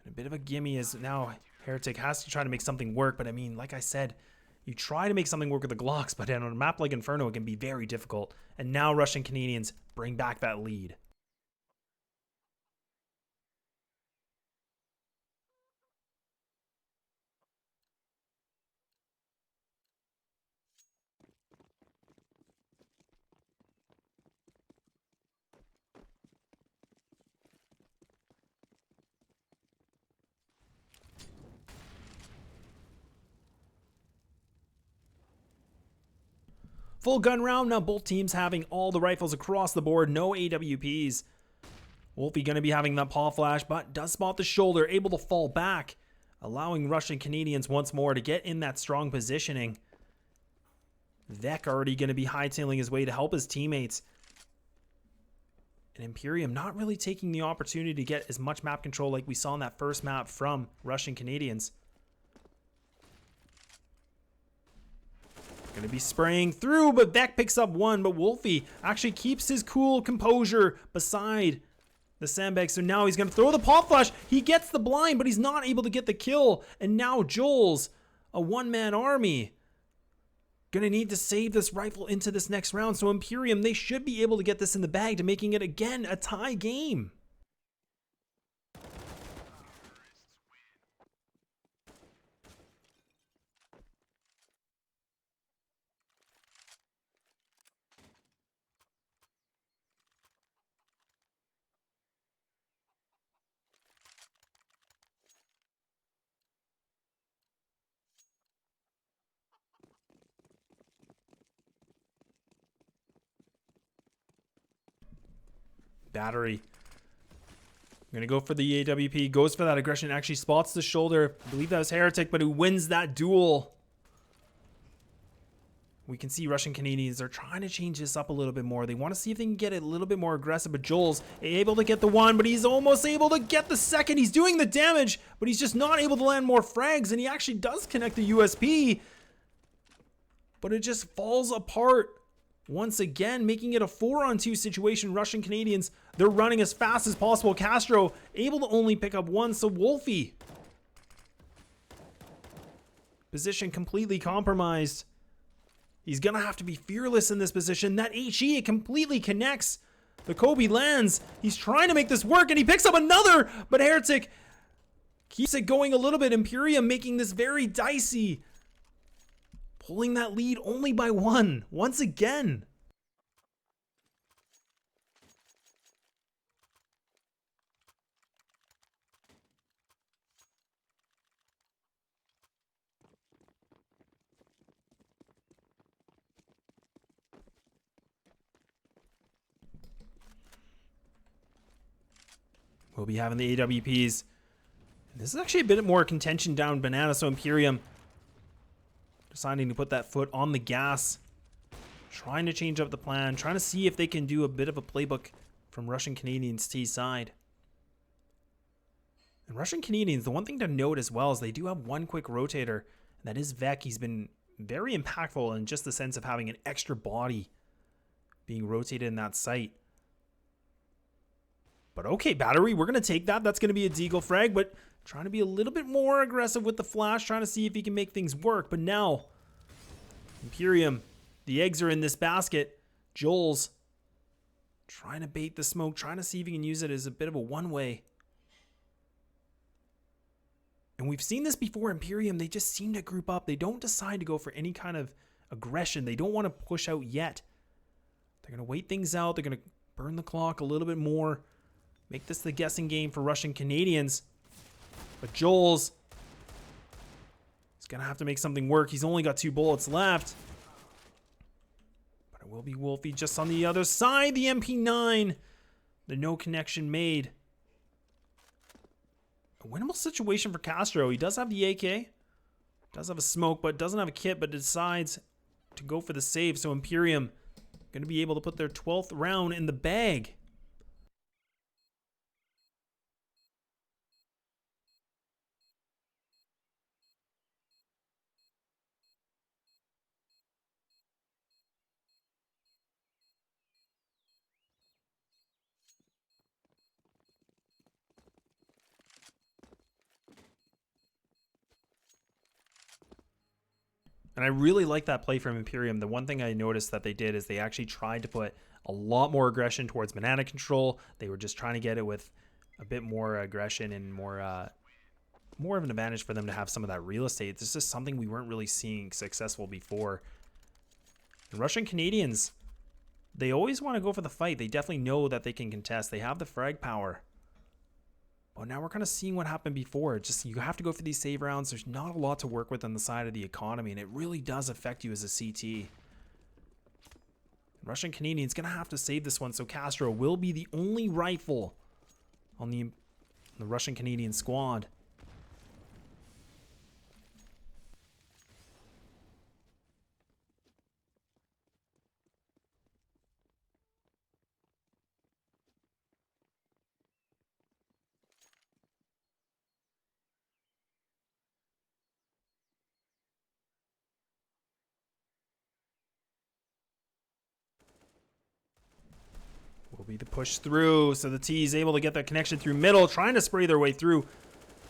S6: And a bit of a gimme is now Heretic has to try to make something work, but I mean, like I said, you try to make something work with the Glocks, but on a map like Inferno, it can be very difficult. And now Russian Canadians bring back that lead. Full gun round. Now both teams having all the rifles across the board. No AWPs. Wolfie going to be having that paw flash, but does spot the shoulder. Able to fall back, allowing Russian Canadians once more to get in that strong positioning. Vec already going to be hightailing his way to help his teammates. And Imperium not really taking the opportunity to get as much map control like we saw in that first map from Russian Canadians. Going to be spraying through, but Vec picks up one, but Wolfie actually keeps his cool composure beside the sandbag. So now he's going to throw the pop flash. He gets the blind, but he's not able to get the kill. And now Joel's a one-man army. Gonna need to save this rifle into this next round. So Imperium, they should be able to get this in the bag to making it again a tie game. Battery. I'm gonna go for the AWP, goes for that aggression, actually spots the shoulder. I believe that was Heretic, but who wins that duel. We can see Russian Canadians are trying to change this up a little bit more. They want to see if they can get it a little bit more aggressive, but Joel's able to get the one, but he's almost able to get the second. He's doing the damage, but he's just not able to land more frags, and he actually does connect the USP, but it just falls apart. Once again, making it a 4-on-2 situation. Russian Canadians, they're running as fast as possible. Castro able to only pick up one, so Wolfie. Position completely compromised. He's going to have to be fearless in this position. That HE, it completely connects. The Kobe lands. He's trying to make this work, and he picks up another, but Heretic keeps it going a little bit. Imperium making this very dicey. Pulling that lead only by one, once again. We'll be having the AWPs. This is actually a bit more contention down Banana, so Imperium deciding to put that foot on the gas, trying to change up the plan, trying to see if they can do a bit of a playbook from Russian Canadians' T side. And Russian Canadians, the one thing to note as well is they do have one quick rotator, and that is Vec. He's been very impactful in just the sense of having an extra body being rotated in that site. But okay, Battery, we're going to take that. That's going to be a deagle frag, but trying to be a little bit more aggressive with the flash, trying to see if he can make things work. But now, Imperium, the eggs are in this basket. Joel's trying to bait the smoke, trying to see if he can use it as a bit of a one-way. And we've seen this before, Imperium, they just seem to group up. They don't decide to go for any kind of aggression. They don't want to push out yet. They're going to wait things out. They're going to burn the clock a little bit more. Make this the guessing game for Russian Canadians. But Joel's is going to have to make something work. He's only got 2 bullets left. But it will be Wolfie just on the other side. The MP9. The no connection made. A winnable situation for Castro. He does have the AK. Does have a smoke, but doesn't have a kit, but decides to go for the save. So Imperium going to be able to put their 12th round in the bag. And I really like that play from Imperium. The one thing I noticed that they did is they actually tried to put a lot more aggression towards banana control. They were just trying to get it with a bit more aggression and more of an advantage for them to have some of that real estate. This is something we weren't really seeing successful before. And Russian Canadians, they always want to go for the fight. They definitely know that they can contest. They have the frag power. But now we're kind of seeing what happened before. Just you have to go for these save rounds. There's not a lot to work with on the side of the economy, and it really does affect you as a CT. Russian Canadians going to have to save this one, so Castro will be the only rifle on the Russian Canadian squad. Will be the push through, so the T is able to get that connection through middle, trying to spray their way through.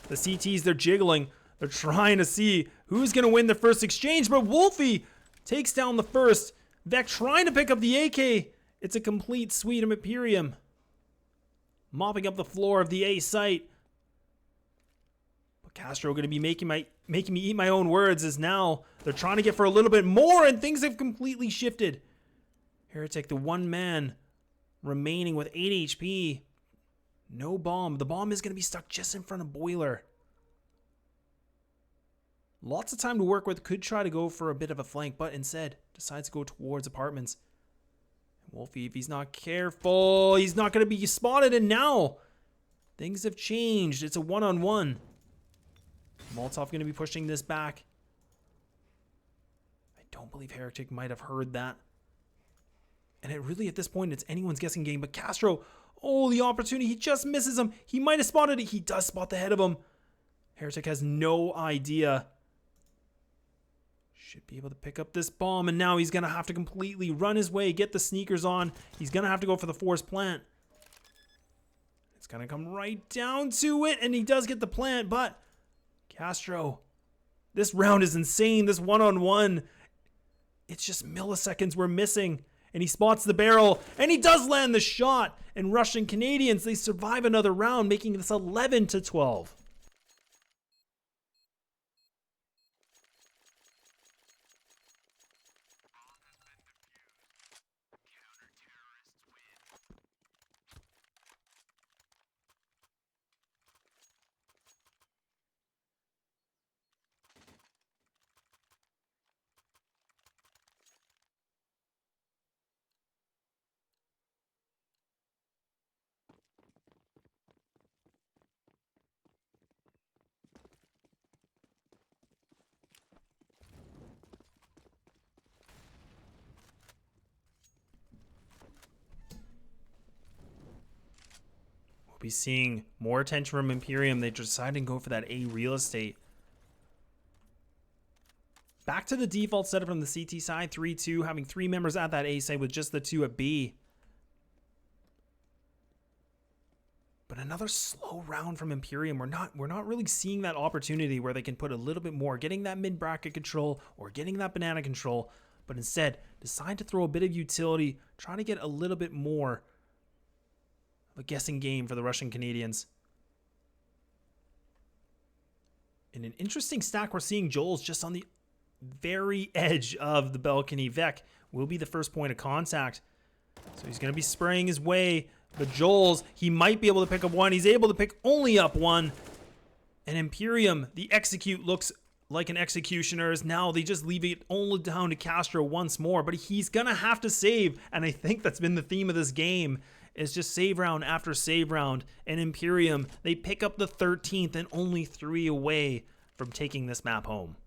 S6: The CTs, they're jiggling. They're trying to see who's going to win the first exchange, but Wolfie takes down the first. Vec trying to pick up the AK. It's a complete suite of Imperium. Mopping up the floor of the A site. But Castro going to be making me eat my own words, as now they're trying to get for a little bit more, and things have completely shifted. Heretic, the one man remaining with 8 HP. No bomb. The bomb is going to be stuck just in front of Boiler. Lots of time to work with. Could try to go for a bit of a flank, but instead decides to go towards apartments. Wolfie, if he's not careful, he's not going to be spotted, and now things have changed. It's a one-on-one. Molotov going to be pushing this back. I don't believe Heretic might have heard that. And it really, at this point, it's anyone's guessing game. But Castro, oh, the opportunity. He just misses him. He might have spotted it. He does spot the head of him. Heretic has no idea. Should be able to pick up this bomb. And now he's going to have to completely run his way, get the sneakers on. He's going to have to go for the forced plant. It's going to come right down to it. And he does get the plant. But Castro, this round is insane. This one-on-one. It's just milliseconds we're missing. And he spots the barrel, and he does land the shot. And Russian Canadians, they survive another round, making this 11-12. We'll be seeing more attention from Imperium. They decided to go for that A real estate. Back to the default setup from the CT side, 3-2, having 3 members at that A side with just the 2 at B. But another slow round from Imperium. We're not really seeing that opportunity where they can put a little bit more, getting that mid-bracket control or getting that banana control, but instead decide to throw a bit of utility, try to get a little bit more of a guessing game for the Russian Canadians. In an interesting stack, we're seeing Joel's just on the very edge of the balcony. Vec will be the first point of contact. So he's going to be spraying his way. But Joel's, he might be able to pick up one. He's able to pick only up one. And Imperium, the execute looks like an executioner. Now they just leave it only down to Castro once more. But he's going to have to save. And I think that's been the theme of this game. Is just save round after save round. And Imperium, they pick up the 13th and only 3 away from taking this map home.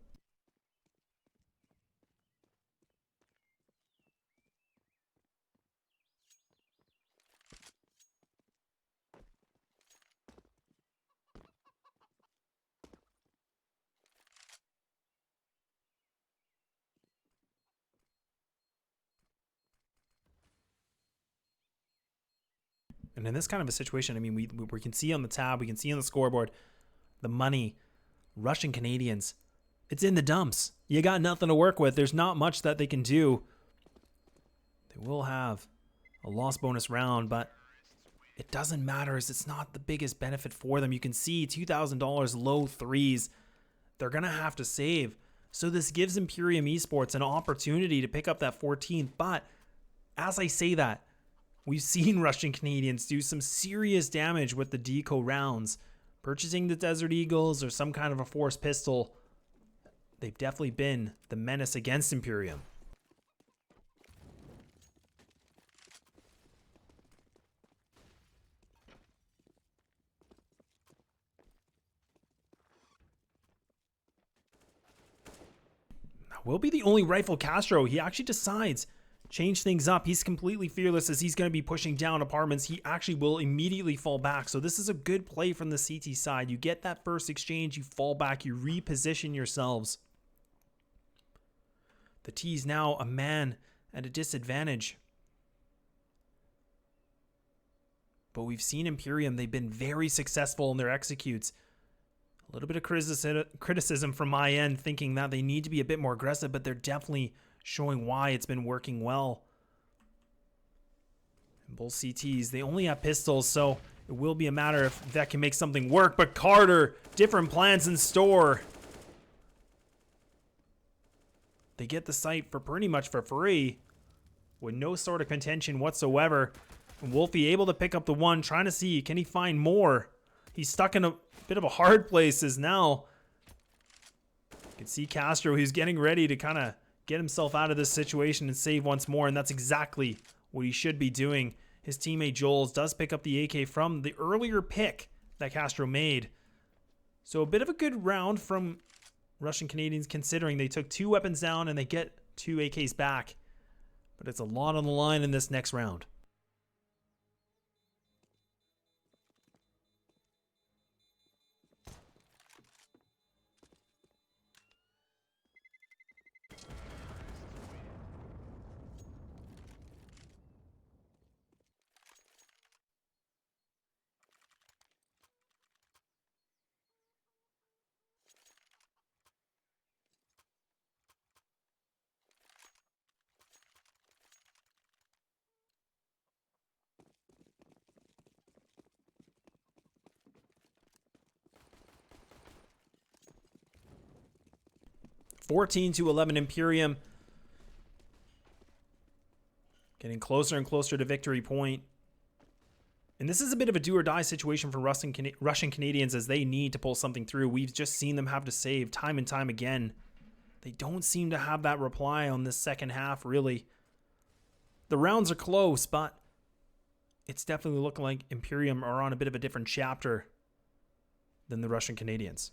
S6: And in this kind of a situation, I mean, we can see on the tab, we can see on the scoreboard, the money, Russian Canadians, it's in the dumps. You got nothing to work with. There's not much that they can do. They will have a loss bonus round, but it doesn't matter as it's not the biggest benefit for them. You can see $2,000 low threes. They're going to have to save. So this gives Imperium Esports an opportunity to pick up that 14th. But as I say that, we've seen Russian Canadians do some serious damage with the deco rounds. Purchasing the Desert Eagles or some kind of a forced pistol, they've definitely been the menace against Imperium. will be the only rifle Castro. He actually decides change things up. He's completely fearless as he's going to be pushing down apartments. He actually will immediately fall back. So this is a good play from the CT side. You get that first exchange, you fall back, you reposition yourselves. The T's now a man at a disadvantage. But we've seen Imperium, they've been very successful in their executes. A little bit of criticism from my end, thinking that they need to be a bit more aggressive, but they're definitely showing why it's been working well. And both CTs, they only have pistols, so it will be a matter if that can make something work. But Carter, different plans in store. They get the site for pretty much for free, with no sort of contention whatsoever. And Wolfie able to pick up the one, trying to see, can he find more? He's stuck in a bit of a hard place as now. You can see Castro, he's getting ready to kind of get himself out of this situation and save once more, and that's exactly what he should be doing. His teammate Joels does pick up the AK from the earlier pick that Castro made. So a bit of a good round from Russian Canadians, considering they took 2 weapons down and they get 2 AKs back. But it's a lot on the line in this next round. (14-11) Imperium. Getting closer and closer to victory point. And this is a bit of a do or die situation for Russian Canadians as they need to pull something through. We've just seen them have to save time and time again. They don't seem to have that reply on this second half, really. The rounds are close, but it's definitely looking like Imperium are on a bit of a different chapter than the Russian Canadians.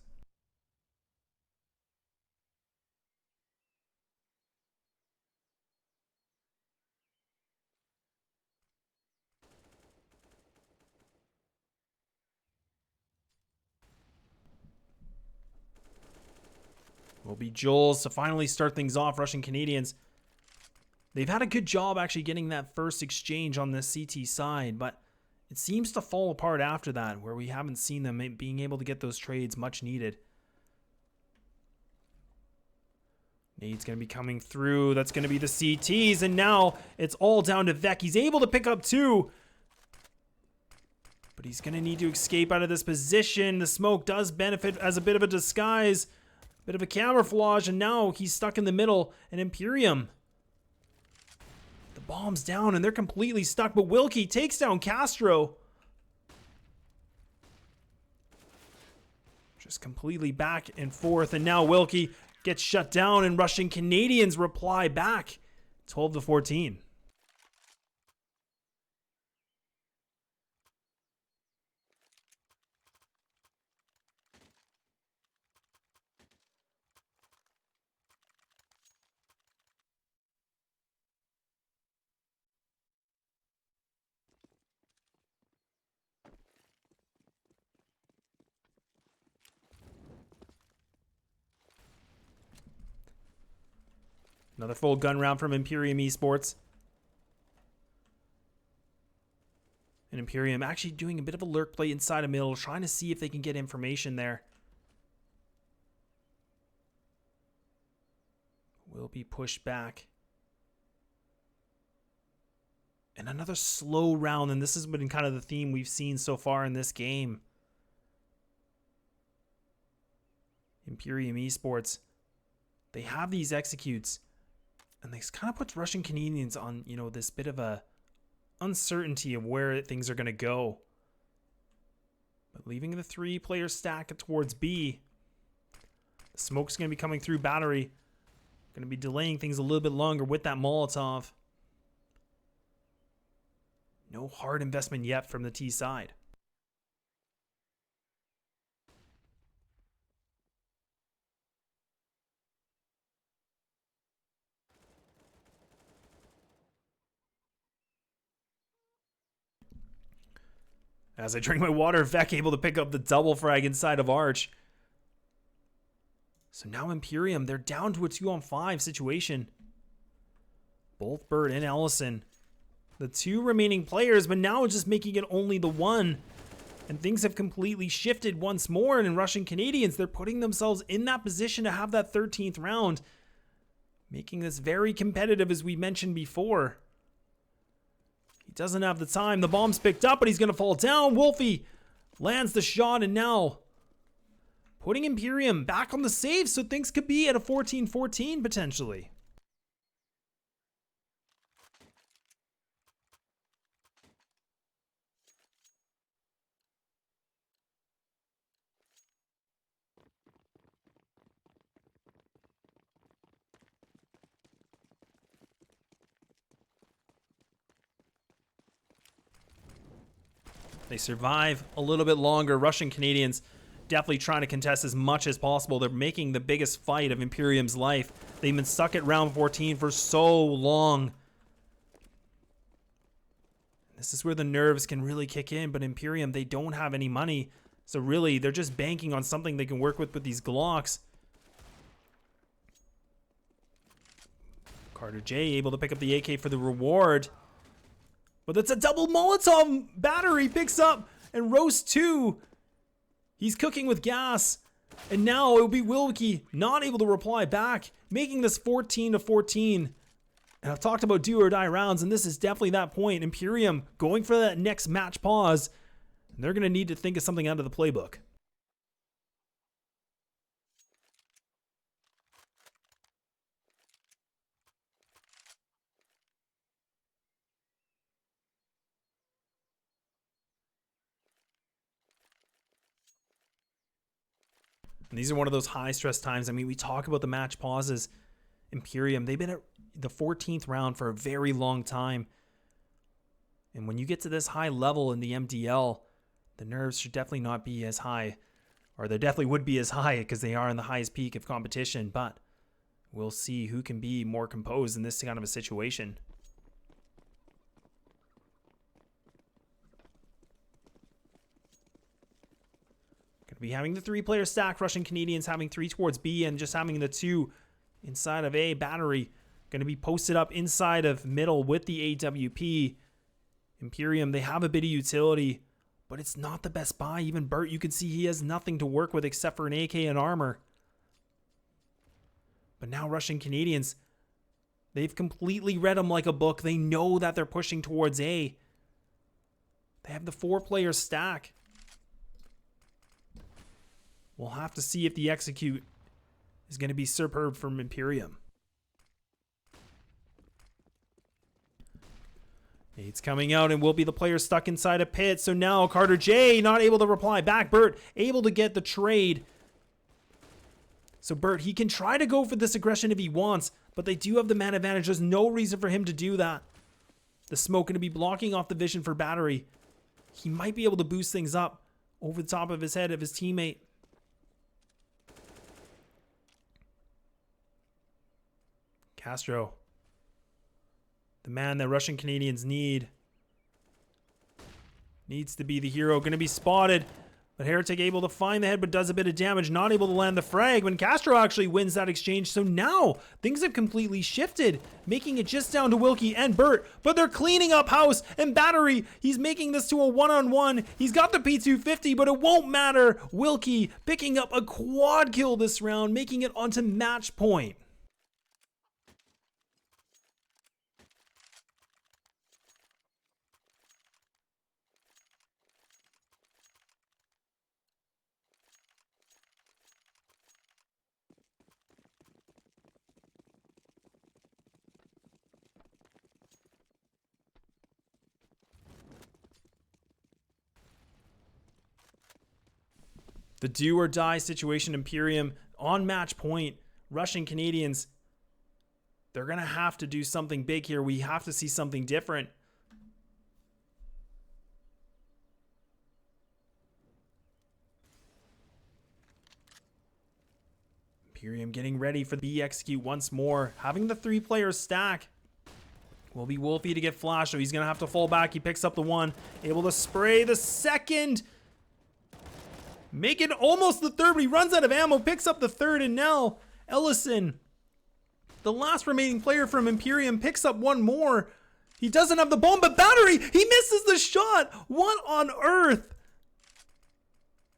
S6: Will be Joel's to finally start things off. Russian Canadians, they've had a good job actually getting that first exchange on the CT side, but it seems to fall apart after that, where we haven't seen them being able to get those trades much needed. Nade's going to be coming through. That's going to be the CTs, and now it's all down to Vec. He's able to pick up 2, but he's going to need to escape out of this position. The smoke does benefit as a bit of a disguise. Bit of a camouflage, and now he's stuck in the middle. And Imperium, the bomb's down, and they're completely stuck. But Wilkie takes down Castro. Just completely back and forth, and now Wilkie gets shut down, and Russian Canadians reply back, 12-14. Another full gun round from Imperium Esports. And Imperium actually doing a bit of a lurk play inside a middle, trying to see if they can get information there. Will be pushed back. And another slow round, and this has been kind of the theme we've seen so far in this game. Imperium Esports, they have these executes, and this kind of puts Russian Canadians on, this bit of a uncertainty of where things are going to go. But leaving the 3-player stack towards B, the smoke's going to be coming through battery. Going to be delaying things a little bit longer with that Molotov. No hard investment yet from the T side. As I drink my water, Vec able to pick up the double frag inside of Arch. So now Imperium, they're down to a 2-on-5 situation. Both Burt and Ellison, the two remaining players, but now just making it only the one. And things have completely shifted once more. And in Russian Canadians, they're putting themselves in that position to have that 13th round, making this very competitive, as we mentioned before. He doesn't have the time. The bomb's picked up, but he's going to fall down. Wolfie lands the shot, and now putting Imperium back on the save, so things could be at a 14-14 potentially. They survive a little bit longer. Russian Canadians definitely trying to contest as much as possible. They're making the biggest fight of Imperium's life. They've been stuck at round 14 for so long. This is where the nerves can really kick in, but Imperium, they don't have any money. So really, they're just banking on something they can work with these Glocks. Carter J able to pick up the AK for the reward. But that's a double Molotov battery picks up, and Roast 2, he's cooking with gas. And now it will be Wilkie not able to reply back, making this 14-14. And I've talked about do or die rounds, and this is definitely that point. Imperium going for that next match pause. And they're going to need to think of something out of the playbook. And these are one of those high stress times. I mean, we talk about the match pauses. Imperium, they've been at the 14th round for a very long time. And when you get to this high level in the MDL, the nerves should definitely not be as high. Or they definitely would be as high because they are in the highest peak of competition. But we'll see who can be more composed in this kind of a situation. Going to be having the 3-player stack. Russian Canadians having 3 towards B and just having the 2 inside of A. Battery going to be posted up inside of middle with the AWP. Imperium, they have a bit of utility, but it's not the best buy. Even Burt, you can see he has nothing to work with except for an AK and armor. But now Russian Canadians, they've completely read them like a book. They know that they're pushing towards A. They have the 4-player stack. We'll have to see if the execute is going to be superb from Imperium. It's coming out and will be the player stuck inside a pit. So now Carter J not able to reply back. Burt able to get the trade. So Burt, he can try to go for this aggression if he wants, but they do have the man advantage. There's no reason for him to do that. The smoke going to be blocking off the vision for Battery. He might be able to boost things up over the top of his head of his teammate. Castro, the man that Russian Canadians need, needs to be the hero. Going to be spotted, but Heretic able to find the head, but does a bit of damage. Not able to land the frag when Castro actually wins that exchange. So now things have completely shifted, making it just down to Wilkie and Burt. But they're cleaning up house, and Battery, he's making this to a 1-on-1. He's got the P250, but it won't matter. Wilkie picking up a quad kill this round, making it onto match point. The do or die situation. Imperium on match point. Russian Canadians, they're going to have to do something big here. We have to see something different. Imperium getting ready for the B execute once more. Having the 3-player stack. Will be Wolfie to get flashed, so he's going to have to fall back. He picks up the one, able to spray the second. Make it almost the third, but he runs out of ammo, picks up the third, and now Ellison, the last remaining player from Imperium, picks up one more. He doesn't have the bomb, but Battery, he misses the shot. What on earth?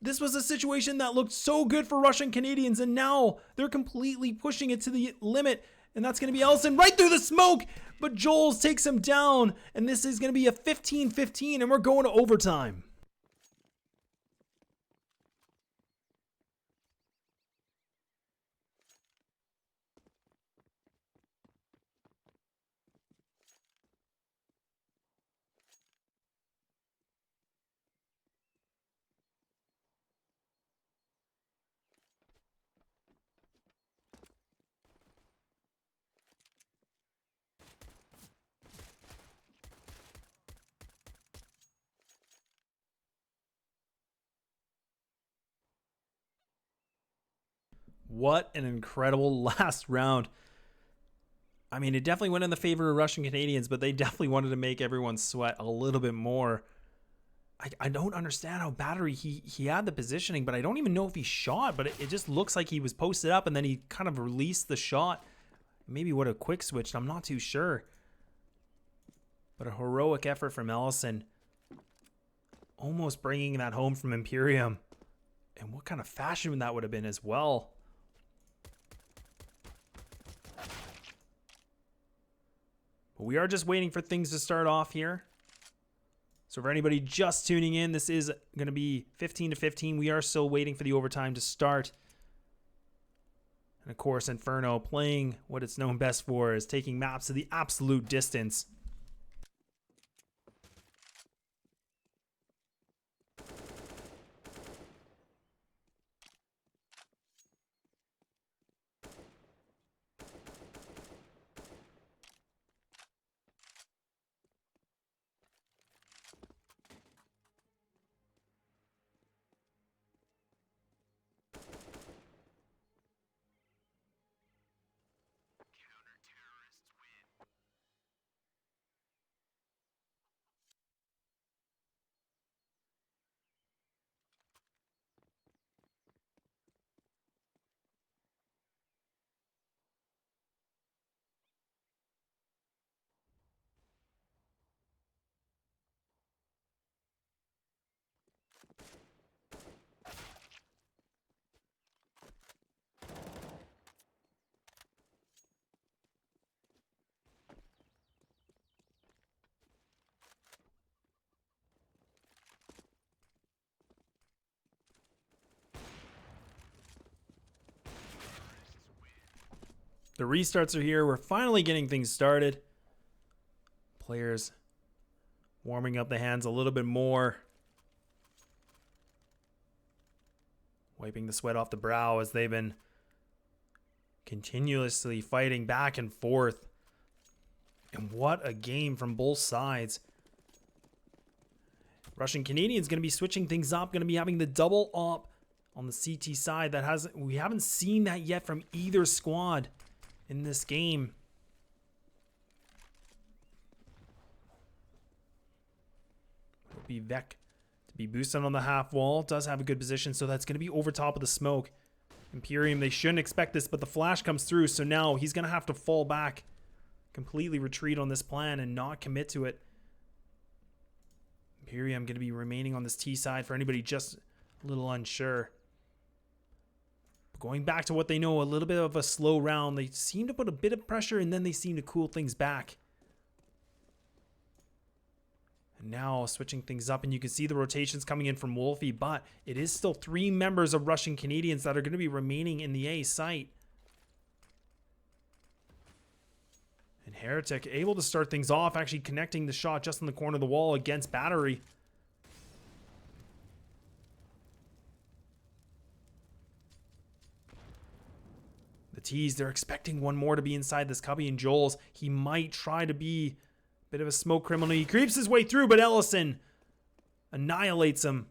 S6: This was a situation that looked so good for Russian Canadians, and now they're completely pushing it to the limit, and that's going to be Ellison right through the smoke, but Joels takes him down, and this is going to be a 15-15, and we're going to overtime. What an incredible last round. I mean, it definitely went in the favor of Russian Canadians, but they definitely wanted to make everyone sweat a little bit more. I don't understand how Battery, he had the positioning, but I don't even know if he shot, but it just looks like he was posted up and then he kind of released the shot. Maybe would have quick switched, I'm not too sure. But a heroic effort from Ellison. Almost bringing that home from Imperium. And what kind of fashion that would have been as well. But we are just waiting for things to start off here. So for anybody just tuning in, this is going to be 15-15. We are still waiting for the overtime to start. And of course, Inferno playing what it's known best for is taking maps to the absolute distance. The restarts are here. We're finally getting things started. Players warming up the hands a little bit more. Wiping the sweat off the brow as they've been continuously fighting back and forth. And what a game from both sides. Russian Canadians going to be switching things up. Going to be having the double op on the CT side. We haven't seen that yet from either squad in this game. It'll be Vec to be boosted on the half wall. Does have a good position, so that's going to be over top of the smoke. Imperium, they shouldn't expect this, but the flash comes through, so now he's going to have to fall back, completely retreat on this plan and not commit to it. Imperium going to be remaining on this T side for anybody just a little unsure. Going back to what they know, a little bit of a slow round. They seem to put a bit of pressure and then they seem to cool things back. And now switching things up, and you can see the rotations coming in from Wolfie, but it is still 3 members of Russian Canadians that are going to be remaining in the A site. And Heretic able to start things off, actually connecting the shot just in the corner of the wall against Battery. The T's, they're expecting one more to be inside this cubby, and Joels, he might try to be a bit of a smoke criminal. He creeps his way through, but Ellison annihilates him,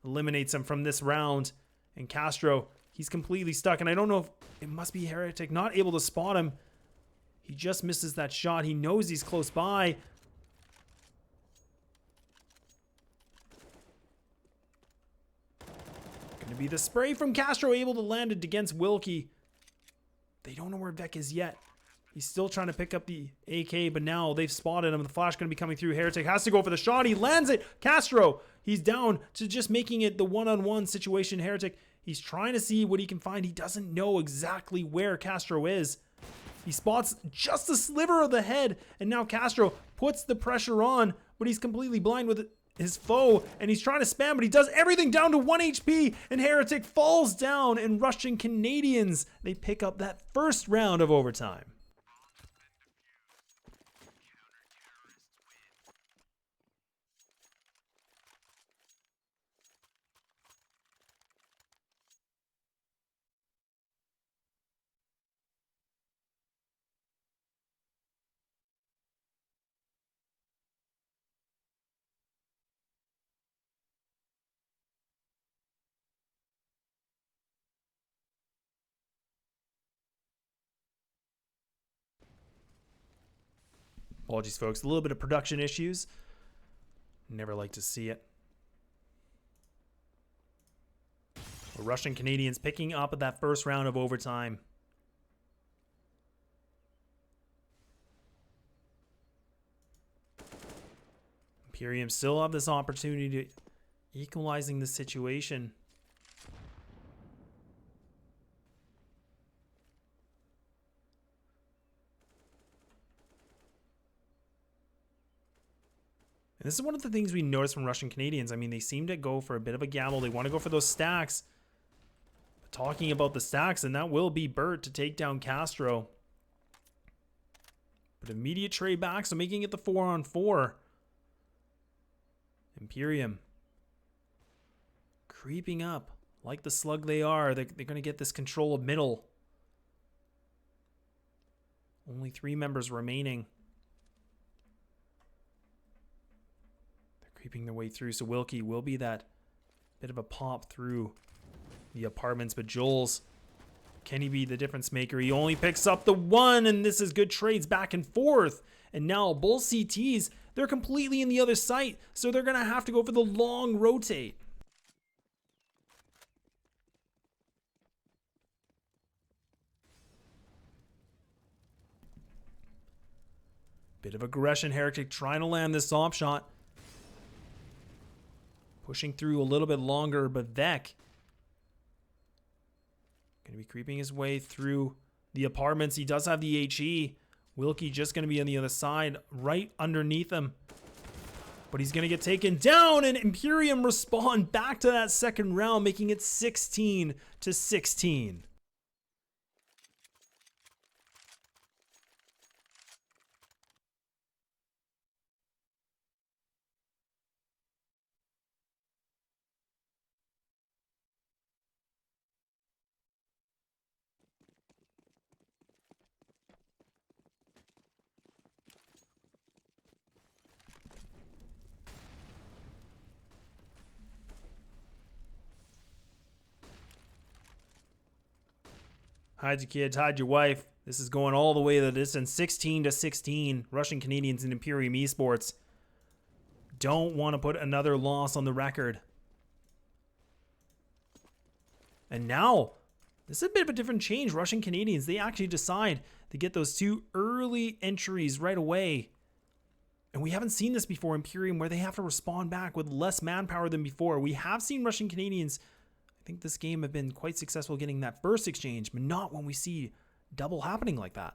S6: eliminates him from this round. And Castro, he's completely stuck, and I don't know if it must be Heretic not able to spot him. He just misses that shot. He knows he's close by. Gonna be the spray from Castro, able to land it against Wilkie. They don't know where Vec is yet. He's still trying to pick up the AK, but now they've spotted him. The flash going to be coming through. Heretic has to go for the shot. He lands it. Castro, he's down to just making it the one-on-one situation. Heretic, he's trying to see what he can find. He doesn't know exactly where Castro is. He spots just a sliver of the head, and now Castro puts the pressure on, but he's completely blind with his foe, and he's trying to spam, but he does everything down to 1 HP, and Heretic falls down, and Russian Canadians, they pick up that first round of overtime. Apologies, folks. A little bit of production issues. Never like to see it. The Russian Canadians picking up at that first round of overtime. Imperium still have this opportunity to equalizing the situation. And this is one of the things we notice from Russian Canadians. I mean, they seem to go for a bit of a gamble. They want to go for those stacks. But talking about the stacks, and that will be Burt to take down Castro. But immediate trade back, so making it the 4-on-4. Imperium creeping up like the slug they are. They're going to get this control of middle. Only 3 members remaining. Creeping their way through, so Wilkie will be that bit of a pop through the apartments, but Joel's, can he be the difference maker? He only picks up the 1, and this is good trades back and forth. And now both CTs, they're completely in the other site, so they're gonna have to go for the long rotate. Bit of aggression, Heretic trying to land this op shot. Pushing through a little bit longer, but Vec going to be creeping his way through the apartments. He does have the HE. Wilkie just going to be on the other side, right underneath him. But he's going to get taken down, and Imperium respond back to that second round, making it 16-16. Hide your kids, hide your wife. This is going all the way to the distance. 16-16. Russian Canadians and Imperium Esports don't want to put another loss on the record. And now, this is a bit of a different change. Russian Canadians, they actually decide to get those 2 early entries right away. And we haven't seen this before, Imperium, where they have to respond back with less manpower than before. We have seen Russian Canadians, I think this game, have been quite successful getting that first exchange, but not when we see double happening like that.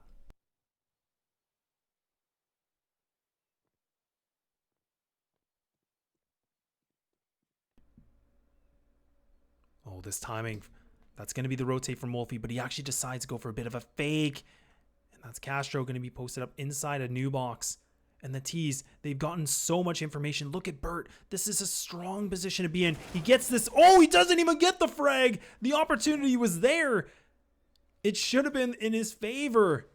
S6: Oh, this timing. That's going to be the rotate from Wolfie, but he actually decides to go for a bit of a fake. And that's Castro going to be posted up inside a new box. And the T's, they've gotten so much information. Look at Burt. This is a strong position to be in. He gets this. Oh, he doesn't even get the frag. The opportunity was there. It should have been in his favor.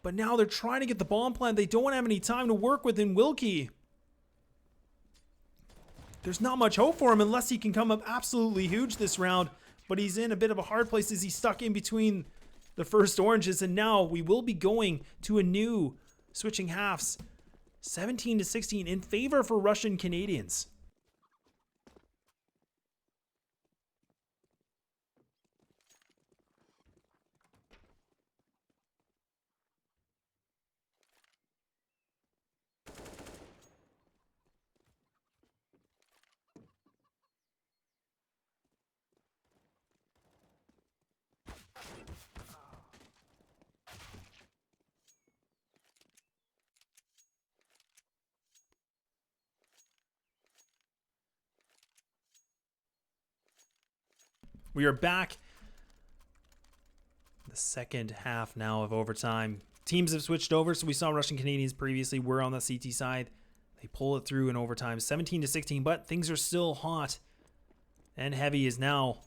S6: But now they're trying to get the bomb plant. They don't have any time to work with in Wilkie. There's not much hope for him unless he can come up absolutely huge this round. But he's in a bit of a hard place as he's stuck in between the first oranges, and now we will be going to a new switching halves. 17-16 in favor for Russian Canadians. We are back. The second half now of overtime. Teams have switched over, so we saw Russian Canadians previously were on the CT side. They pull it through in overtime, 17-16, but things are still hot and heavy as now.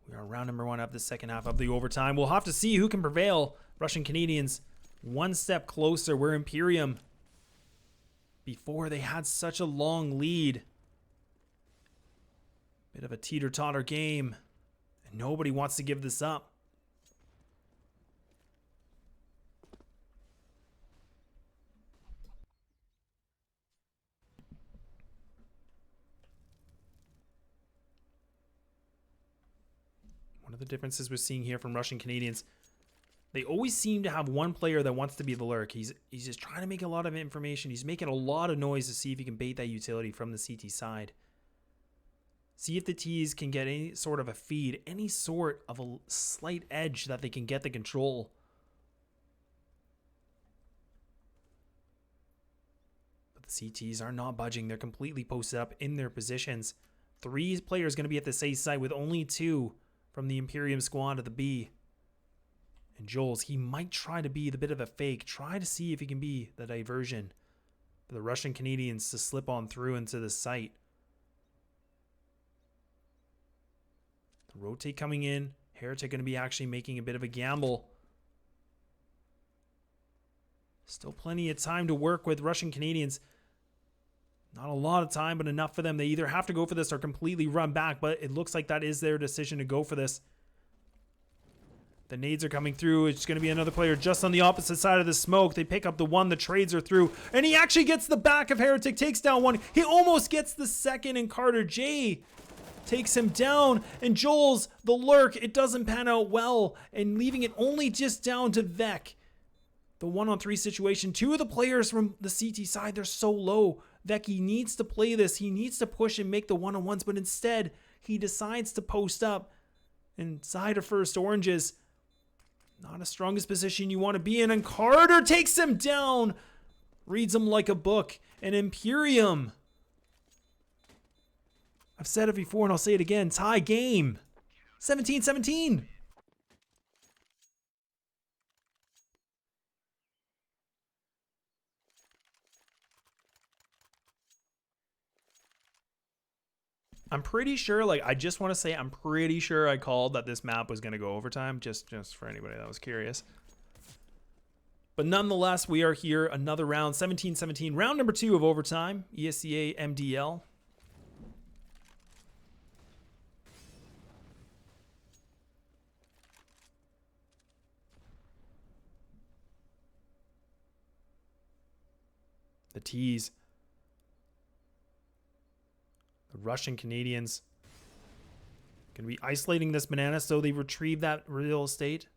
S6: We are round number 1 of the second half of the overtime. We'll have to see who can prevail. Russian Canadians one step closer. We're Imperium. Before they had such a long lead. Bit of a teeter-totter game, and nobody wants to give this up. One of the differences we're seeing here from Russian Canadians, they always seem to have one player that wants to be the lurk. He's just trying to make a lot of information. He's making a lot of noise to see if he can bait that utility from the CT side. See if the T's can get any sort of a feed, any sort of a slight edge that they can get the control. But the CTs are not budging. They're completely posted up in their positions. 3 players going to be at the safe side with only 2 from the Imperium squad at the B. And Joel's, he might try to be the bit of a fake. Try to see if he can be the diversion for the Russian Canadians to slip on through into the site. The rotate coming in. Heretic going to be actually making a bit of a gamble. Still plenty of time to work with Russian Canadians. Not a lot of time, but enough for them. They either have to go for this or completely run back, but it looks like that is their decision to go for this. The nades are coming through. It's going to be another player just on the opposite side of the smoke. They pick up the one. The trades are through. And he actually gets the back of Heretic. Takes down one. He almost gets the second, and Carter J takes him down. And Joel's the lurk. It doesn't pan out well. And leaving it only just down to Vec. The 1-on-3 situation. 2 of the players from the CT side, they're so low. Vec, he needs to play this. He needs to push and make the 1-on-1s. But instead, he decides to post up inside of first oranges. Not the strongest position you want to be in. And Carter takes him down. Reads him like a book. And Imperium. I've said it before and I'll say it again. Tie game. 17-17. I'm pretty sure, I just want to say I'm pretty sure I called that this map was going to go overtime, just for anybody that was curious. But nonetheless, we are here, another round, 17-17, round number 2 of overtime, ESCA MDL. The T's. The Russian Canadians going to be isolating this banana so they retrieve that real estate.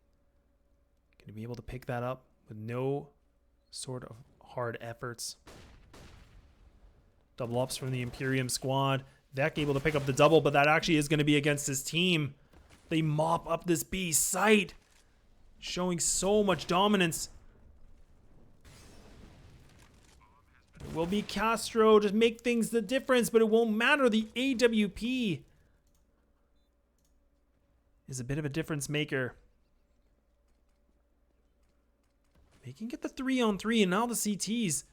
S6: Going to be able to pick that up with no sort of hard efforts. Double ups from the Imperium squad. Vec able to pick up the double, but that actually is going to be against his team. They mop up this B site, showing so much dominance. It will be Castro to make things the difference, but it won't matter. The AWP is a bit of a difference maker. They can get the 3-on-3, and now the CTs,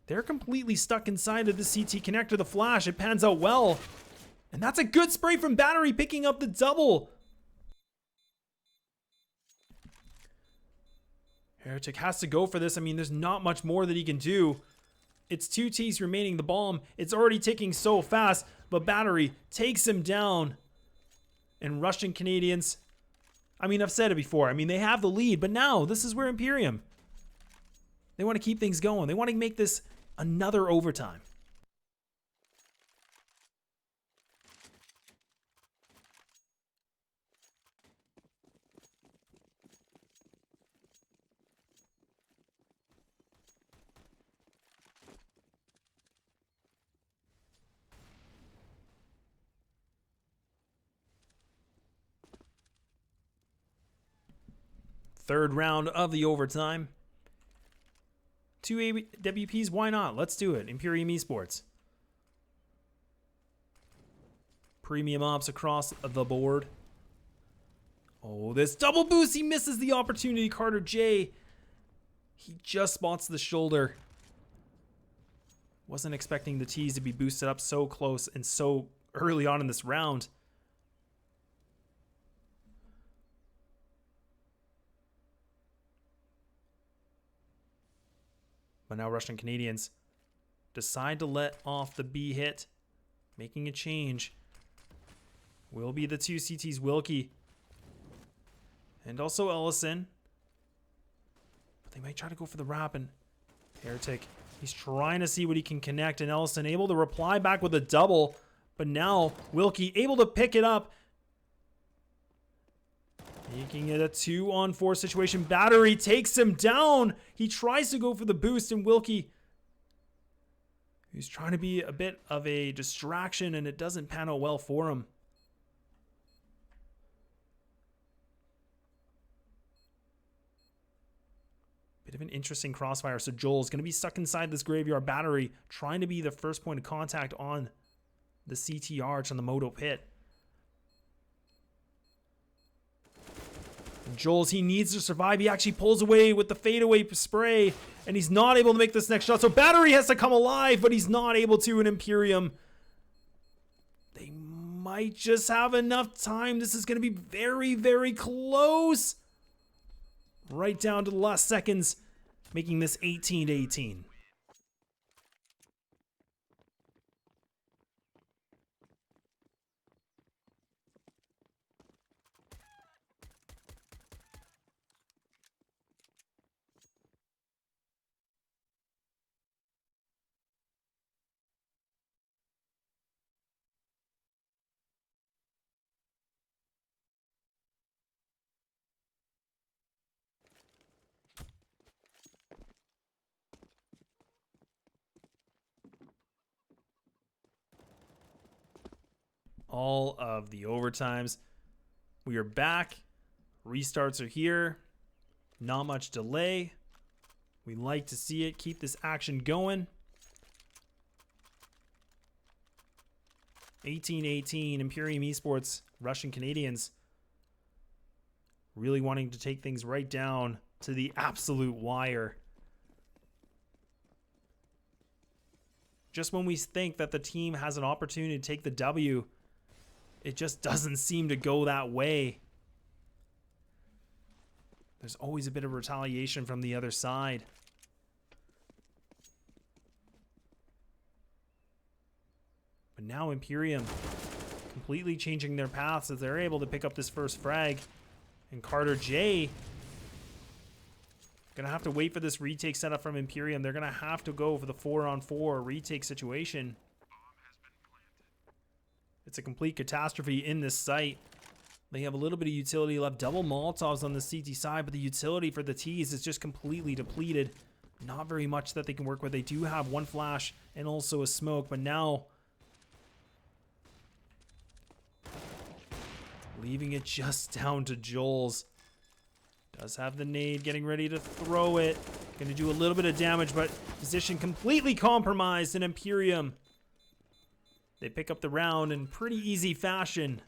S6: they're completely stuck inside of the CT connector. The flash, it pans out well. And that's a good spray from Battery, picking up the double. Heretic has to go for this. I mean, there's not much more that he can do. It's 2 T's remaining. The bomb, it's already ticking so fast, but Battery takes him down. And Russian Canadians, I mean, I've said it before. I mean, they have the lead, but now this is where Imperium, they want to keep things going. They want to make this another overtime. Third round of the overtime. 2 AWPs, why not? Let's do it. Imperium Esports. Premium ops across the board. Oh, this double boost. He misses the opportunity. Carter J. He just spots the shoulder. Wasn't expecting the T's to be boosted up so close and so early on in this round. But now Russian Canadians decide to let off the B hit, making a change. Will be the 2 CTs, Wilkie and also Ellison. But they might try to go for the wrap, and Heretic, he's trying to see what he can connect, and Ellison able to reply back with a double. But now Wilkie able to pick it up, making it a 2-on-4 situation. Battery takes him down. He tries to go for the boost, and Wilkie, he's trying to be a bit of a distraction, and it doesn't pan out well for him. Bit of an interesting crossfire. So Joel's going to be stuck inside this graveyard. Battery trying to be the first point of contact on the CT arch on the Moto pit. Joel's, he needs to survive. He actually pulls away with the fadeaway spray, and he's not able to make this next shot. So Battery has to come alive, but he's not able to in Imperium. They might just have enough time. This is going to be very, very close. Right down to the last seconds, making this 18-18. All of the overtimes. We are back. Restarts are here. Not much delay. We like to see it. Keep this action going. 18-18. Imperium Esports, Russian Canadians, really wanting to take things right down to the absolute wire. Just when we think that the team has an opportunity to take the W, it just doesn't seem to go that way. There's always a bit of retaliation from the other side. But now Imperium completely changing their paths as they're able to pick up this first frag. And Carter J gonna have to wait for this retake setup from Imperium. They're gonna have to go for the 4-on-4 retake situation. It's a complete catastrophe in this site. They have a little bit of utility left. Double Molotovs on the CT side, but the utility for the T's is just completely depleted. Not very much that they can work with. They do have one flash and also a smoke, but now leaving it just down to Joel's. Does have the nade, getting ready to throw it. Gonna do a little bit of damage, but position completely compromised in Imperium. They pick up the round in pretty easy fashion.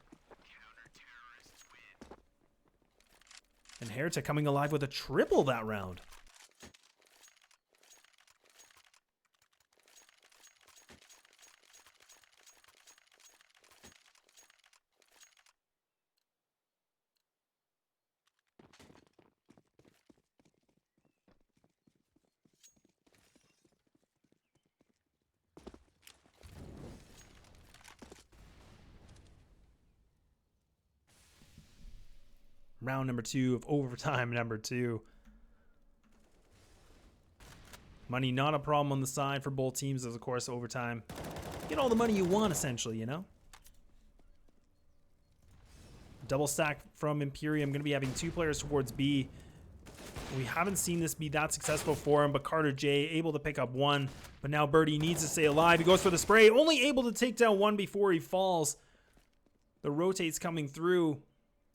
S6: And Heretic coming alive with a triple that round. round number 2 of overtime number 2. Money not a problem on the side for both teams, as of course overtime. Get all the money you want, essentially, you know? Double stack from Imperium. Going to be having 2 players towards B. We haven't seen this be that successful for him, but Carter J able to pick up 1. But now Birdie needs to stay alive. He goes for the spray, only able to take down 1 before he falls. The rotate's coming through.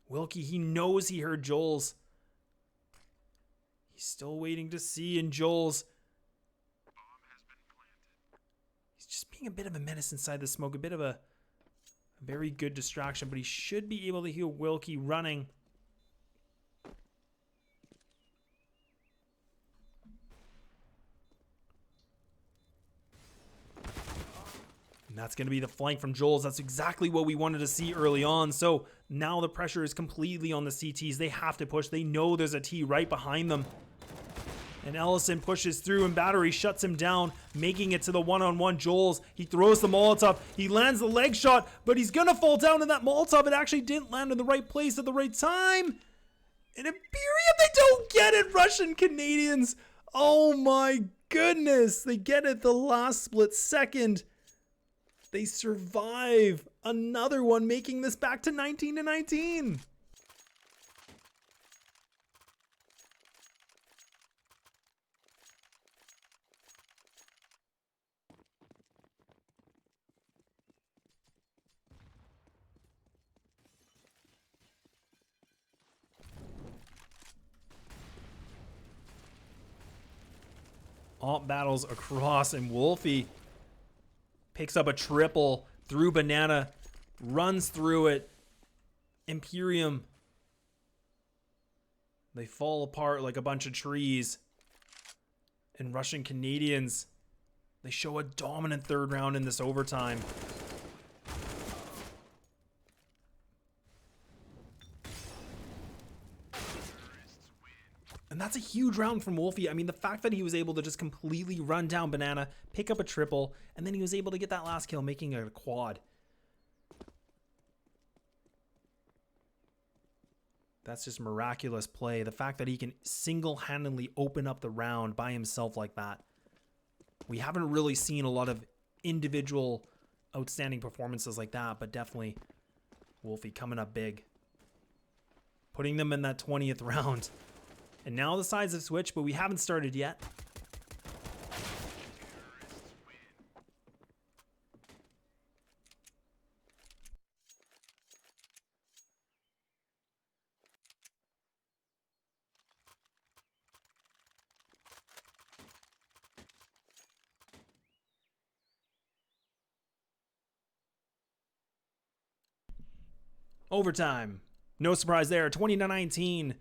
S6: Wilkie, he knows he heard Joel's. He's still waiting to see, and Joel's, he's just being a bit of a menace inside the smoke, a bit of a very good distraction, but he should be able to heal Wilkie running. And that's going to be the flank from Joel's. That's exactly what we wanted to see early on. So now the pressure is completely on the CTs. They have to push. They know there's a T right behind them. And Ellison pushes through, and Battery shuts him down, making it to the one-on-one. Joel's, he throws the Molotov. He lands the leg shot, but he's going to fall down in that Molotov. It actually didn't land in the right place at the right time. And Imperium, they don't get it. Russian Canadians. Oh my goodness. They get it the last split second. They survive another one, making this back to 19-19. Alt battles across, and Wolfie picks up a triple through Banana, runs through it. Imperium, they fall apart like a bunch of trees. And Russian Canadians, they show a dominant third round in this overtime. And that's a huge round from Wolfie. I mean, the fact that he was able to just completely run down Banana, pick up a triple, and then he was able to get that last kill, making it a quad. That's just miraculous play. The fact that he can single-handedly open up the round by himself like that. We haven't really seen a lot of individual outstanding performances like that, but definitely Wolfie coming up big. Putting them in that 20th round. And now the sides have switched, but we haven't started yet. Overtime. No surprise there. 20-19.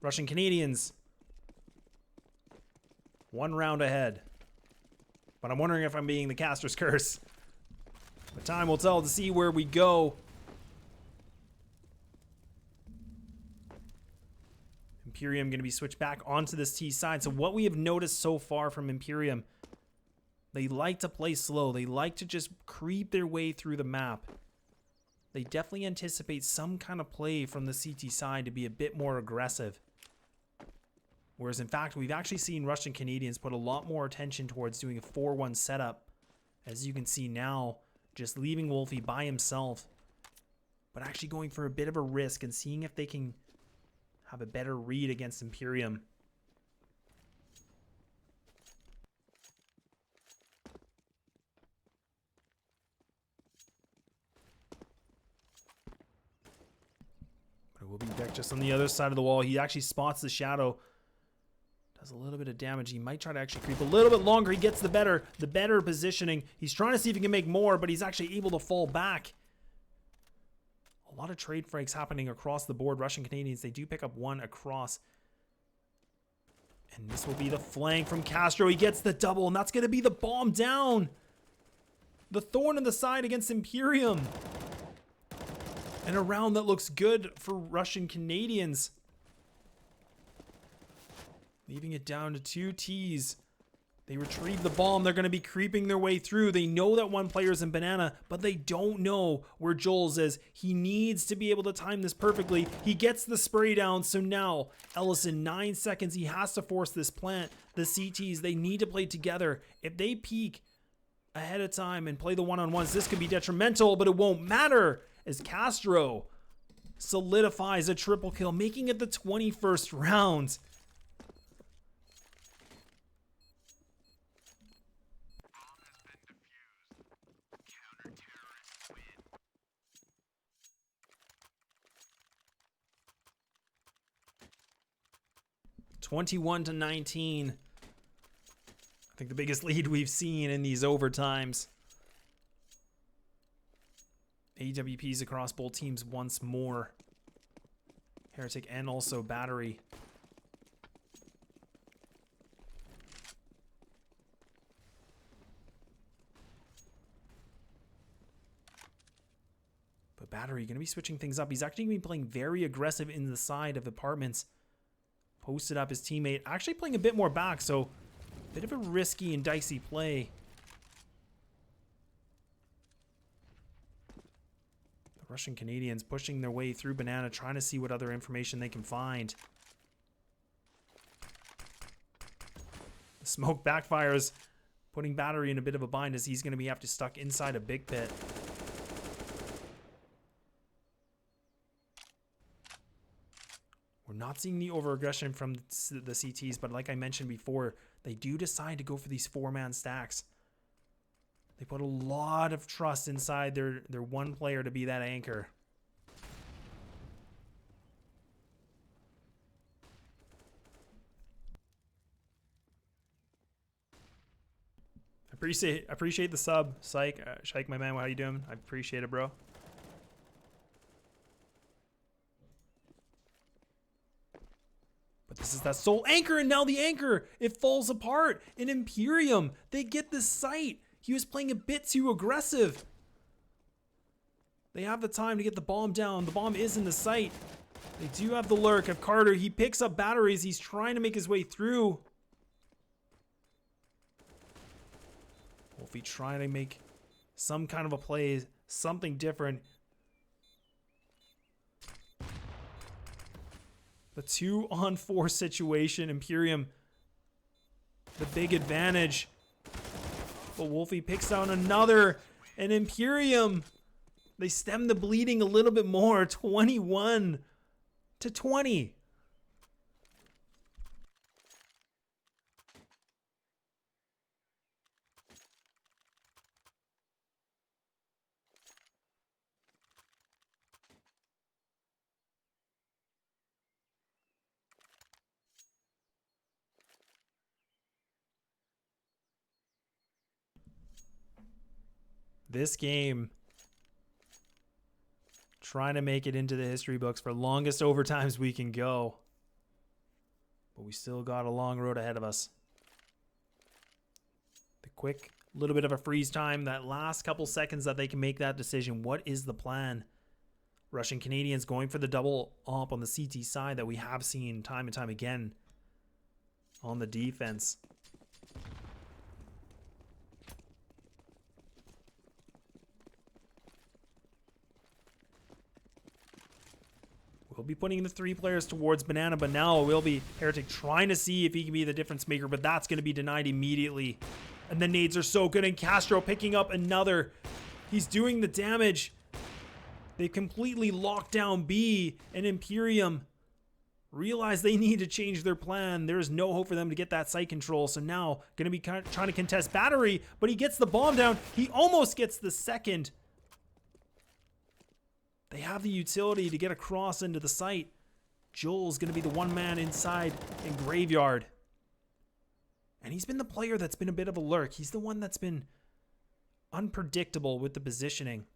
S6: Russian Canadians. 1 round ahead. But I'm wondering if I'm being the caster's curse. But time will tell to see where we go. Imperium going to be switched back onto this T side. So what we have noticed so far from Imperium, they like to play slow. They like to just creep their way through the map. They definitely anticipate some kind of play from the CT side to be a bit more aggressive. Whereas, in fact, we've actually seen Russian Canadians put a lot more attention towards doing a 4-1 setup. As you can see now, just leaving Wolfie by himself. But actually going for a bit of a risk and seeing if they can have a better read against Imperium. But it will be Beck just on the other side of the wall. He actually spots the shadow. Does a little bit of damage. He might try to actually creep a little bit longer. He gets the better positioning. He's trying to see if he can make more, but he's actually able to fall back. A lot of trade frags happening across the board. Russian Canadians, they do pick up 1 across. And this will be the flank from Castro. He gets the double, and that's going to be the bomb down. The thorn in the side against Imperium. And a round that looks good for Russian Canadians. Leaving it down to 2 Ts. They retrieve the bomb. They're going to be creeping their way through. They know that one player's in banana, but they don't know where Jules is. He needs to be able to time this perfectly. He gets the spray down. So now, Ellison, 9 seconds. He has to force this plant. The CTs, they need to play together. If they peek ahead of time and play the one-on-ones, this could be detrimental, but it won't matter as Castro solidifies a triple kill, making it the 21st round. (21-19). I think the biggest lead we've seen in these overtimes. AWPs across both teams once more. Heretic and also Battery. But Battery going to be switching things up. He's actually going to be playing very aggressive in the side of apartments. Posted up his teammate. Actually playing a bit more back, so a bit of a risky and dicey play. The Russian Canadians pushing their way through banana, trying to see what other information they can find. The smoke backfires, putting Battery in a bit of a bind as he's going to be have to stuck inside a big pit. We're not seeing the over-aggression from the CTs, but like I mentioned before, they do decide to go for these 4-man stacks. They put a lot of trust inside their one player to be that anchor. Appreciate the sub, Shike, my man. How you doing? I appreciate it, bro. But this is that sole anchor, and now the anchor, it falls apart. In Imperium, they get this site. He was playing a bit too aggressive. They have the time to get the bomb down. The bomb is in the site. They do have the lurk of Carter. He picks up batteries. He's trying to make his way through. Wolfie trying to make some kind of a play, something different. The 2-on-4 situation, Imperium, the big advantage. But Wolfie picks down another, and Imperium, they stem the bleeding a little bit more, 21-20. This game, trying to make it into the history books for longest overtimes we can go. But we still got a long road ahead of us. The quick little bit of a freeze time, that last couple seconds that they can make that decision. What is the plan? Russian Canadians going for the double op on the CT side that we have seen time and time again on the defense. We'll be putting the 3 players towards banana, but now will be Heretic trying to see if he can be the difference maker, but that's going to be denied immediately. And the nades are so good, and Castro picking up another. He's doing the damage. They completely locked down B, and Imperium realize they need to change their plan. There is no hope for them to get that site control, so now going to be trying to contest battery, but he gets the bomb down. He almost gets the second. They have the utility to get across into the site. Joel's going to be the one man inside in Graveyard. And he's been the player that's been a bit of a lurk. He's the one that's been unpredictable with the positioning.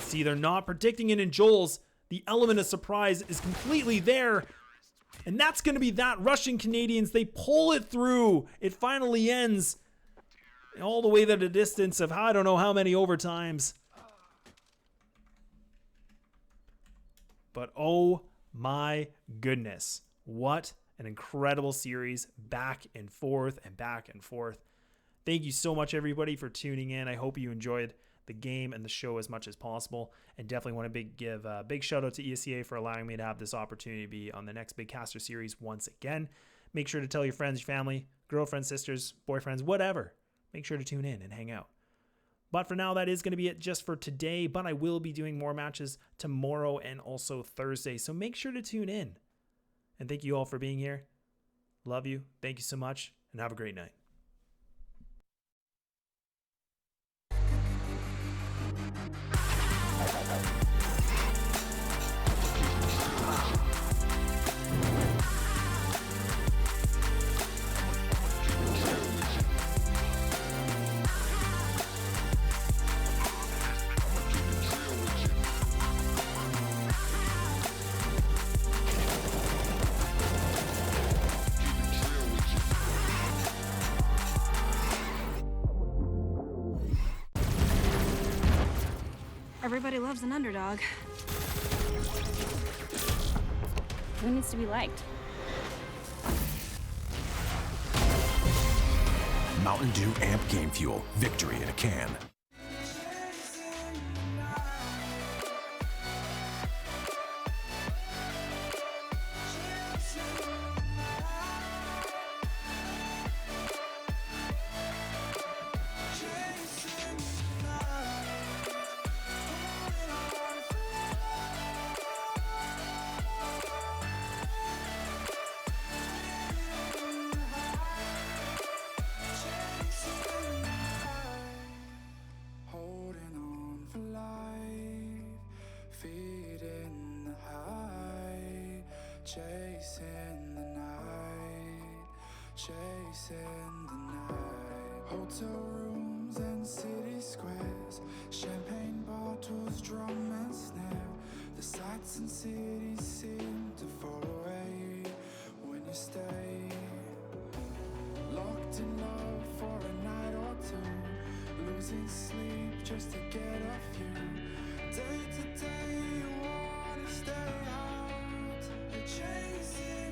S6: See, they're not predicting it in Joel's. The element of surprise is completely there. And that's going to be that. Russian Canadians, they pull it through. It finally ends. All the way to the distance of I don't know how many overtimes. But oh my goodness. What An incredible series, back and forth and back and forth. Thank you so much, everybody, for tuning in. I hope you enjoyed the game and the show as much as possible, and definitely want to give a big shout out to ESCA for allowing me to have this opportunity to be on the next Big Caster series once again. Make sure to tell your friends, your family, girlfriends, sisters, boyfriends, whatever. Make sure to tune in and hang out. But for now, that is going to be it just for today, but I will be doing more matches tomorrow and also Thursday, so make sure to tune in. And thank you all for being here. Love you. Thank you so much, and have a great night.
S5: Everybody loves an underdog. Who needs to be liked?
S7: Mountain Dew Amp Game Fuel. Victory in a can.
S8: Chasing the night, chasing the night. Hotel rooms and city squares, champagne bottles, drum and snare. The sights and cities seem to fall away when you stay. Locked in love for a night or two, losing sleep just to get off you. Day to day you wanna stay out, you're chasing